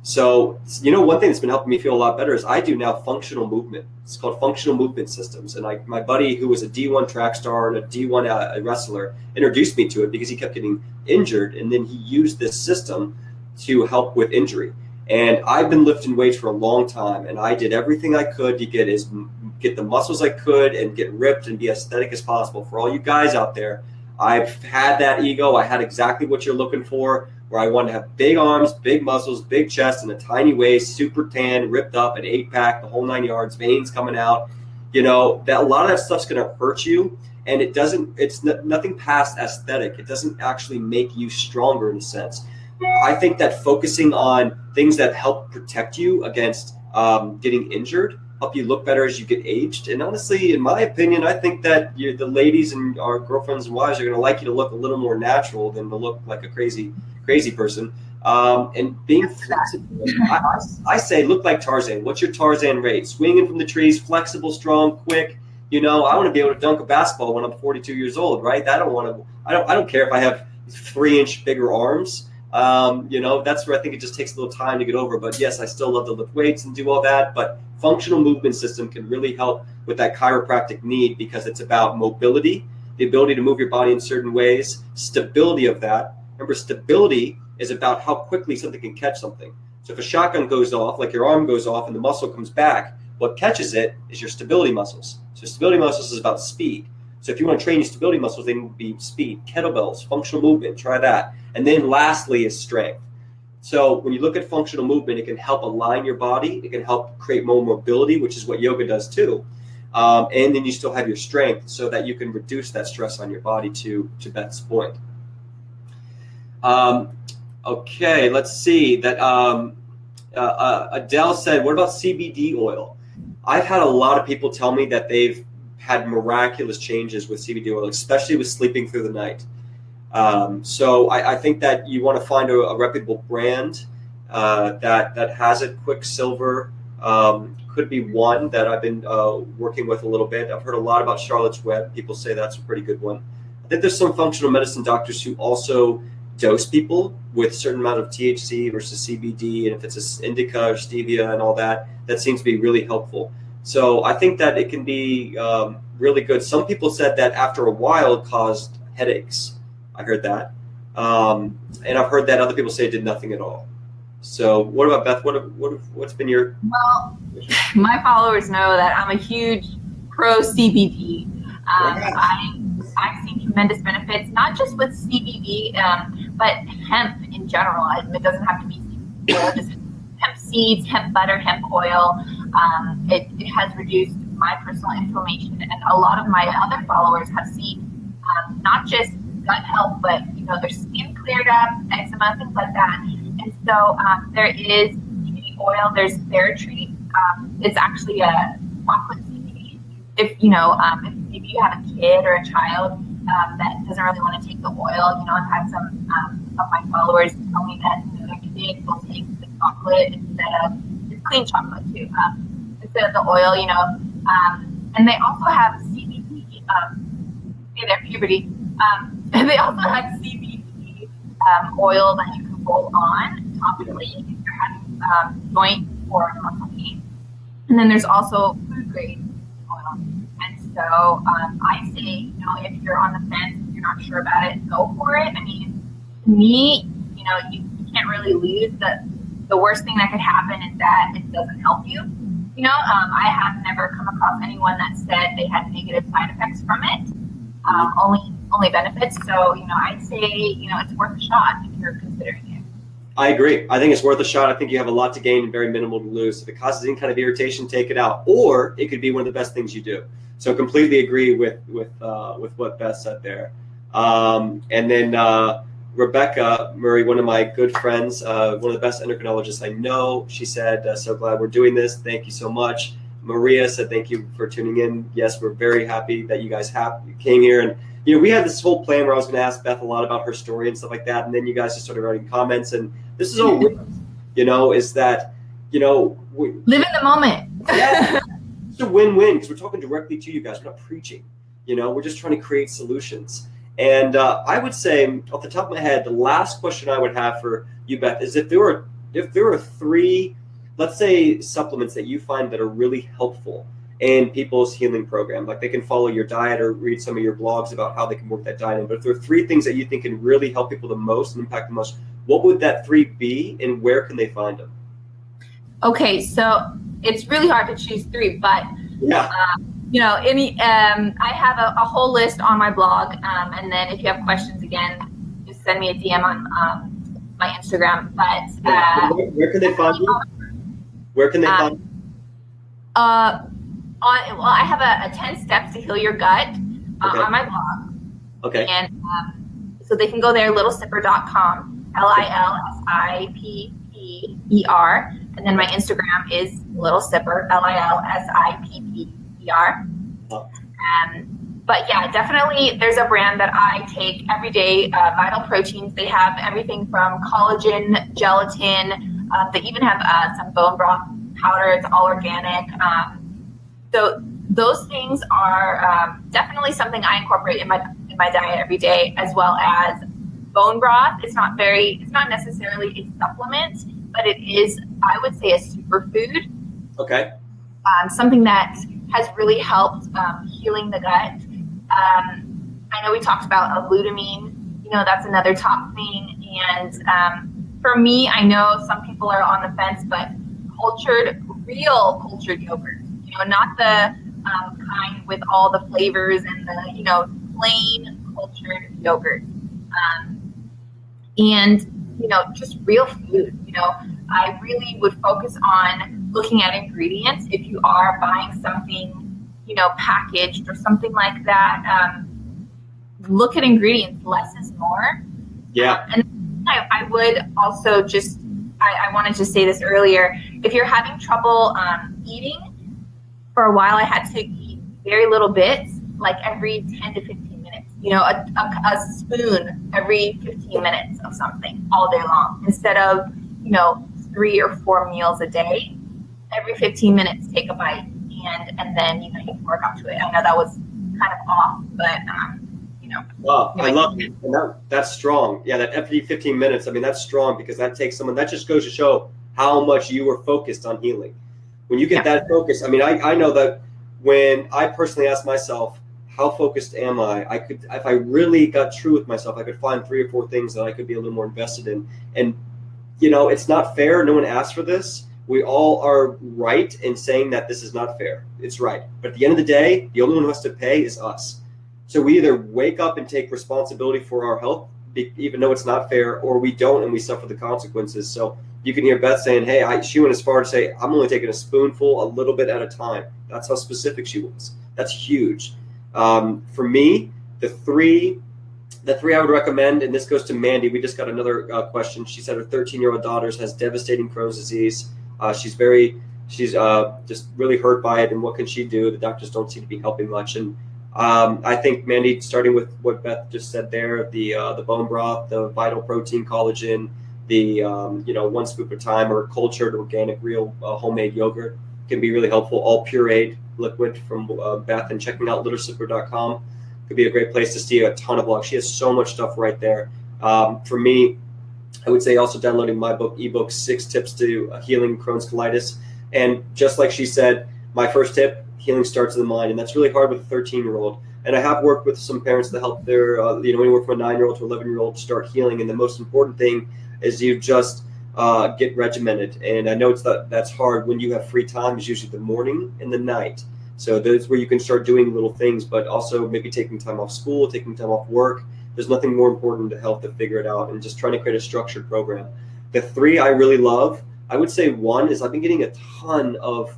So, one thing that's been helping me feel a lot better is I do now functional movement. It's called functional movement systems. And my buddy, who was a D1 track star and a D1 wrestler, introduced me to it because he kept getting injured. And then he used this system to help with injury. And I've been lifting weights for a long time, and I did everything I could to get the muscles I could and get ripped and be aesthetic as possible. For all you guys out there, I've had that ego. I had exactly what you're looking for, where I wanted to have big arms, big muscles, big chest, and a tiny waist, super tan, ripped up, an 8-pack, the whole 9 yards, veins coming out. That a lot of that stuff's going to hurt you, and it's nothing past aesthetic. It doesn't actually make you stronger in a sense. I think that focusing on things that help protect you against getting injured, help you look better as you get aged. And honestly, in my opinion, I think that the ladies and our girlfriends and wives are going to like you to look a little more natural than to look like a crazy person. And being flexible. I say look like Tarzan. What's your Tarzan rate? Swinging from the trees, flexible, strong, quick. I want to be able to dunk a basketball when I'm 42 years old, right? I don't care if I have 3-inch bigger arms. That's where I think it just takes a little time to get over. But yes, I still love to lift weights and do all that. But functional movement system can really help with that chiropractic need, because it's about mobility, the ability to move your body in certain ways, stability of that. Remember, stability is about how quickly something can catch something. So if a shotgun goes off, like your arm goes off and the muscle comes back, what catches it is your stability muscles. So stability muscles is about speed. So if you want to train your stability muscles, they need to be speed, kettlebells, functional movement, try that. And then lastly is strength. So when you look at functional movement, it can help align your body. It can help create more mobility, which is what yoga does too. And then you still have your strength so that you can reduce that stress on your body to Beth's point. Okay, let's see. That Adele said, what about CBD oil? I've had a lot of people tell me that they've had miraculous changes with CBD oil, especially with sleeping through the night. So I think that you want to find a reputable brand that has it. Quicksilver could be one that I've been working with a little bit. I've heard a lot about Charlotte's Web. People say that's a pretty good one. I think there's some functional medicine doctors who also dose people with a certain amount of THC versus CBD, and if it's an indica or stevia and all that, that seems to be really helpful. So I think that it can be really good. Some people said that after a while it caused headaches. I heard that. And I've heard that other people say it did nothing at all. So what about Beth? What's been your... Well, my followers know that I'm a huge pro CBD. I've seen tremendous benefits, not just with CBD, but hemp in general. It doesn't have to be CBD oil, just hemp seeds, hemp butter, hemp oil. It has reduced my personal inflammation, and a lot of my other followers have seen not just gut health, but their skin cleared up, eczema, things like that. And so there is CBD oil. There's TheraTreat. It's actually a chocolate CBD. If maybe you have a kid or a child that doesn't really want to take the oil, I've had some of my followers tell me that their kid will take the chocolate instead of, it's clean chocolate too, instead of the oil, and they also have CBD, their puberty, and they also have CBD oil that you can roll on topically if you're having joint or muscle pain. And then there's also food grade oil. And so I say, if you're on the fence, if you're not sure about it, go for it. I mean, to me, you can't really lose. The worst thing that could happen is that it doesn't help you. I have never come across anyone that said they had negative side effects from it. Only benefits. So, I'd say, it's worth a shot if you're considering it. I agree. I think it's worth a shot. I think you have a lot to gain and very minimal to lose. If it causes any kind of irritation, take it out. Or it could be one of the best things you do. So completely agree with what Beth said there. And then Rebecca Murray, one of my good friends, one of the best endocrinologists I know, she said, so glad we're doing this. Thank you so much. Maria said, thank you for tuning in. Yes, we're very happy that you guys came here. And we had this whole plan where I was going to ask Beth a lot about her story and stuff like that. And then you guys just started writing comments. And this is all, is that, live in the moment. Yeah, it's a win-win because we're talking directly to you guys. We're not preaching, we're just trying to create solutions. And I would say off the top of my head, the last question I would have for you, Beth, is if there were three, let's say, supplements that you find that are really helpful in people's healing program, like they can follow your diet or read some of your blogs about how they can work that diet in. But if there are three things that you think can really help people the most and impact the most, what would that three be, and where can they find them? Okay, so it's really hard to choose three, but yeah. I have a whole list on my blog, and then if you have questions, again, just send me a DM on my Instagram. But where can they find you? Where can they find you? I have a 10 steps to heal your gut on my blog. Okay. And so they can go there, lilsipper.com, LILSIPPER. And then my Instagram is Lil Stifler, LILSIPPER. But yeah, definitely there's a brand that I take every day, Vital Proteins. They have everything from collagen, gelatin. They even have some bone broth powder. It's all organic. So those things are definitely something I incorporate in my diet every day, as well as bone broth. It's not necessarily a supplement, but it is, I would say, a superfood. Okay. Something that has really helped healing the gut. I know we talked about glutamine. That's another top thing. And for me, I know some people are on the fence, but real cultured yogurt. Not the kind with all the flavors and the, plain cultured yogurt. And, just real food. I really would focus on looking at ingredients. If you are buying something, packaged or something like that, look at ingredients. Less is more. Yeah. And I would also I wanted to say this earlier. If you're having trouble eating, for a while I had to eat very little bits, like every 10 to 15 minutes, you know, a spoon every 15 minutes of something all day long, instead of, you know, 3 or 4 meals a day. Every 15 minutes, take a bite, and then, you know, you can work up to it. I know that was kind of off, but you know. Wow, I love it. And that's strong. Yeah, that every 15 minutes, I mean, that's strong, because that takes someone, that just goes to show how much you are focused on healing. When you get that focus, I mean, I know that when I personally ask myself, how focused am I could, if I really got true with myself, I could find 3 or 4 things that I could be a little more invested in. And, you know, it's not fair. No one asked for this. We all are right in saying that this is not fair. It's right. But at the end of the day, the only one who has to pay is us. So we either wake up and take responsibility for our health, even though it's not fair, or we don't and we suffer the consequences. So you can hear Beth saying, hey, she went as far to say, I'm only taking a spoonful, a little bit at a time. That's how specific she was. That's huge. For me, the three I would recommend, and this goes to Mandy. We just got another question. She said her 13-year-old daughter has devastating Crohn's disease. She's just really hurt by it. And what can she do? The doctors don't seem to be helping much. And I think, Mandy, starting with what Beth just said there, the bone broth, the vital protein, collagen, the 1 scoop at a time, or cultured organic real homemade yogurt can be really helpful. All pureed liquid from Beth, and checking out LilStifler.com could be a great place to see a ton of blogs. She has so much stuff right there. For me, I would say also downloading my ebook, 6 Tips to Healing Crohn's Colitis. And just like she said, my first tip, healing starts in the mind. And that's really hard with a 13-year-old. And I have worked with some parents to help their, anywhere from a 9-year-old to 11-year-old start healing. And the most important thing is you just get regimented. And I know that's hard. When you have free time, is usually the morning and the night. So that's where you can start doing little things, but also maybe taking time off school, taking time off work. There's nothing more important to help to figure it out, and just trying to create a structured program. The 3 I really love, I would say 1 is I've been getting a ton of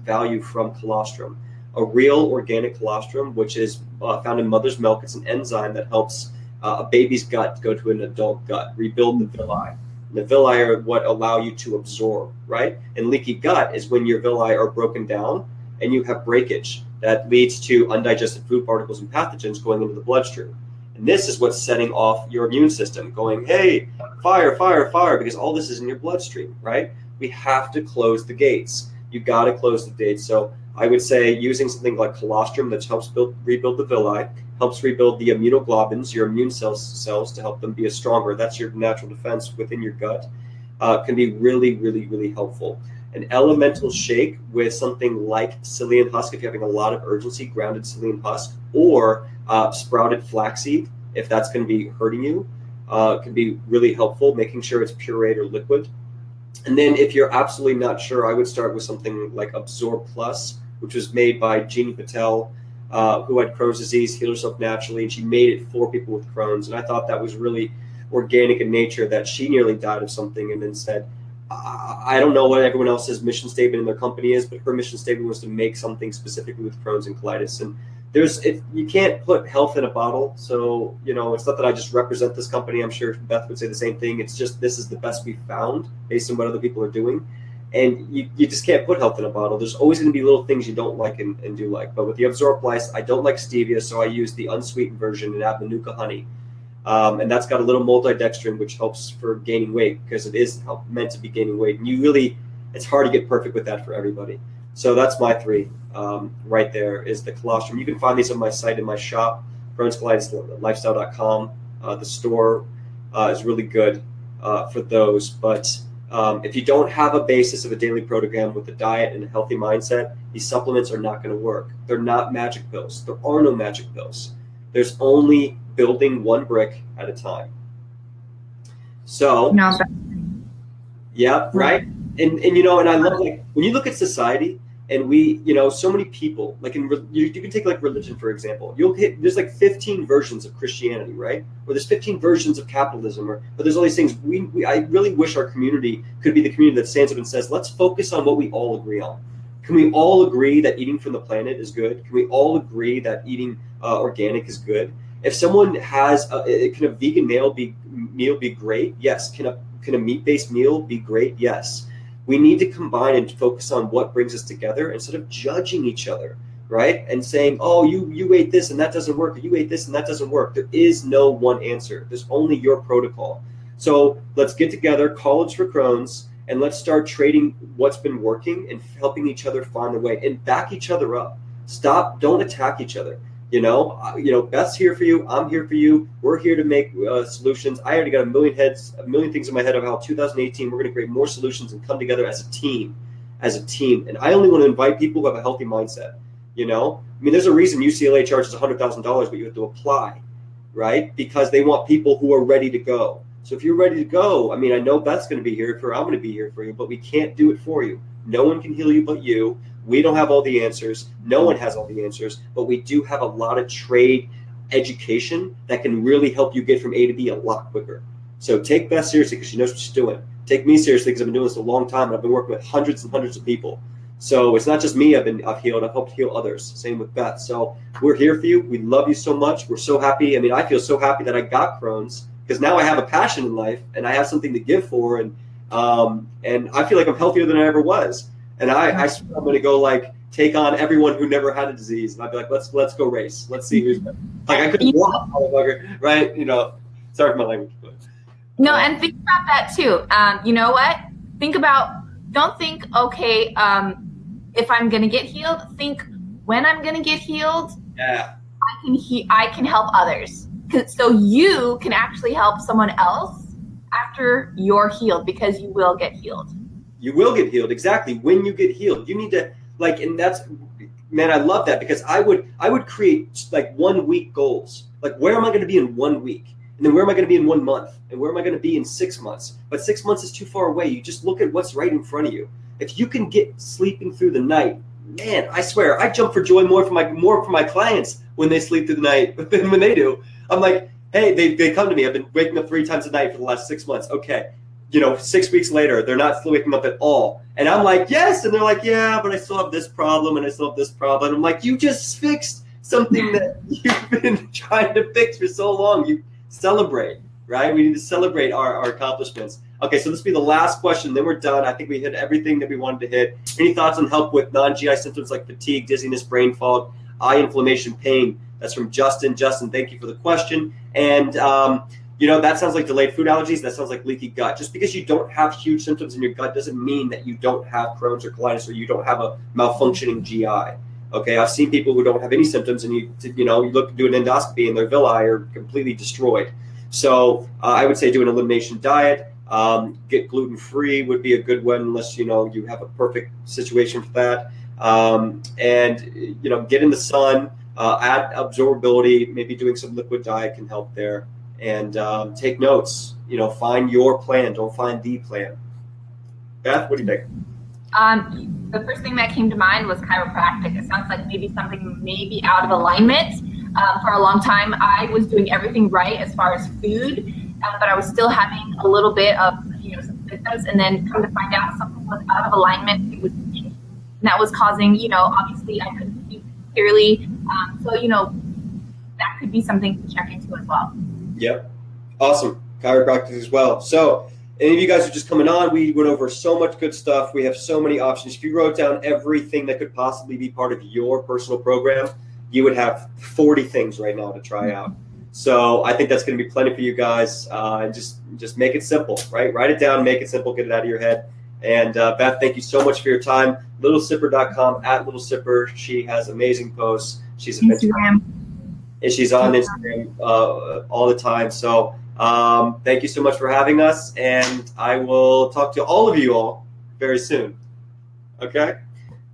value from colostrum, a real organic colostrum, which is found in mother's milk. It's an enzyme that helps a baby's gut go to an adult gut, rebuild the villi. The villi are what allow you to absorb, right? And leaky gut is when your villi are broken down and you have breakage that leads to undigested food particles and pathogens going into the bloodstream. And this is what's setting off your immune system, going, hey, fire, fire, fire, because all this is in your bloodstream, right? We have to close the gates. You got to close the gates. So I would say using something like colostrum that helps rebuild the villi, helps rebuild the immunoglobulins, your immune cells to help them be stronger. That's your natural defense within your gut. Can be really, really, really helpful. An elemental shake with something like psyllium husk, if you're having a lot of urgency, grounded psyllium husk, or sprouted flaxseed, if that's going to be hurting you, can be really helpful, making sure it's pureed or liquid. And then if you're absolutely not sure, I would start with something like Absorb Plus, which was made by Jeannie Patel, who had Crohn's disease, healed herself naturally, and she made it for people with Crohn's. And I thought that was really organic in nature, that she nearly died of something and then said, I don't know what everyone else's mission statement in their company is, but her mission statement was to make something specifically with Crohn's and colitis. And you can't put health in a bottle. So, it's not that I just represent this company. I'm sure Beth would say the same thing. It's just, this is the best we found based on what other people are doing. And you just can't put health in a bottle. There's always going to be little things you don't like and do like. But with the Absorb Plus, I don't like stevia, so I use the unsweetened version and add Manuka honey. And that's got a little maltodextrin, which helps for gaining weight, because it is meant to be gaining weight. And it's hard to get perfect with that for everybody. So that's my 3 right there is the colostrum. You can find these on my site in my shop, CrohnsColitisLifestyle.com. The store is really good for those. But if you don't have a basis of a daily program with a diet and a healthy mindset, these supplements are not going to work. They're not magic pills. There are no magic pills. There's only building one brick at a time. So, yeah, right. And I love, like, when you look at society and we, so many people, like you can take like religion, for example, there's like 15 versions of Christianity, right? Or there's 15 versions of capitalism, or there's all these things. I really wish our community could be the community that stands up and says, let's focus on what we all agree on. Can we all agree that eating from the planet is good? Can we all agree that eating organic is good? If someone has can a vegan meal be great? Yes. Can a meat-based meal be great? Yes. We need to combine and focus on what brings us together instead of judging each other. right? And saying, oh, you ate this and that doesn't work, or you ate this and that doesn't work. There is no one answer. There's only your protocol. So let's get together, College for Crohn's, and let's start trading what's been working and helping each other find the way and back each other up. Don't attack each other. Beth's here for you. I'm here for you. We're here to make solutions. I already got a million things in my head of how 2018 we're going to create more solutions and come together as a team. And I only want to invite people who have a healthy mindset. There's a reason UCLA charges $100,000, but you have to apply, right? Because they want people who are ready to go. So if you're ready to go, I know Beth's going to be here I'm going to be here for you, but we can't do it for you. No one can heal you but you. We don't have all the answers. No one has all the answers, but we do have a lot of trade education that can really help you get from A to B a lot quicker. So take Beth seriously because she knows what she's doing. Take me seriously because I've been doing this a long time and I've been working with hundreds and hundreds of people. So it's not just me I've healed, I've helped heal others. Same with Beth. So we're here for you. We love you so much. We're so happy. I feel so happy that I got Crohn's because now I have a passion in life and I have something to give for, and I feel like I'm healthier than I ever was. And I swear I'm going to go take on everyone who never had a disease. And I'd be like, let's go race. Let's see who's I couldn't walk, right? Sorry for my language. But, no, and think about that too. You know what? Don't think, okay, if I'm going to get healed, think when I'm going to get healed, yeah, I can help others. So you can actually help someone else after you're healed, because you will get healed. You will get healed. Exactly. When you get healed, you need to and that's, man, I love that, because I would create 1 week goals. Where am I going to be in 1 week? And then where am I going to be in 1 month? And where am I going to be in 6 months? But 6 months is too far away. You just look at what's right in front of you. If you can get sleeping through the night, man, I swear, I jump for joy more for my clients when they sleep through the night than when they do. I'm like, hey, they come to me. I've been waking up 3 times a night for the last 6 months. Okay. 6 weeks later, they're not waking up at all. And I'm like, yes. And they're like, yeah, but I still have this problem and I still have this problem. And I'm like, you just fixed something that you've been trying to fix for so long. You celebrate, right? We need to celebrate our accomplishments. Okay, so this will be the last question. Then we're done. I think we hit everything that we wanted to hit. Any thoughts on help with non-GI symptoms like fatigue, dizziness, brain fog, eye inflammation, pain? That's from Justin. Justin, thank you for the question. And, that sounds like delayed food allergies. That sounds like leaky gut. Just because you don't have huge symptoms in your gut doesn't mean that you don't have Crohn's or colitis, or you don't have a malfunctioning GI. Okay, I've seen people who don't have any symptoms, and you look to do an endoscopy and their villi are completely destroyed. So I would say do an elimination diet. Get gluten-free would be a good one, unless you have a perfect situation for that. And get in the sun, add absorbability. Maybe doing some liquid diet can help there. And take notes. Find your plan. Don't find the plan. Beth, what do you think? The first thing that came to mind was chiropractic. It sounds like maybe something out of alignment. For a long time, I was doing everything right as far as food, but I was still having a little bit of some symptoms, and then come to find out something was out of alignment. It was me, and that was causing obviously I couldn't see clearly. So that could be something to check into as well. Yep. Awesome. Chiropractic as well. So any of you guys who are just coming on, we went over so much good stuff. We have so many options. If you wrote down everything that could possibly be part of your personal program, you would have 40 things right now to try out. So I think that's going to be plenty for you guys. Just make it simple, right? Write it down, make it simple, get it out of your head. And Beth, thank you so much for your time. LittleSipper.com, @LittleSipper. She has amazing posts. She's a Instagram. And she's on Instagram all the time. So thank you so much for having us. And I will talk to all of you all very soon. Okay?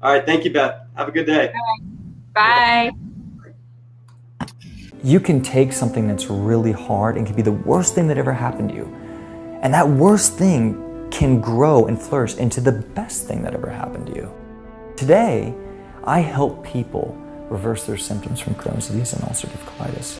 All right. Thank you, Beth. Have a good day. Bye. You can take something that's really hard and can be the worst thing that ever happened to you. And that worst thing can grow and flourish into the best thing that ever happened to you. Today, I help people reverse their symptoms from Crohn's disease and ulcerative colitis.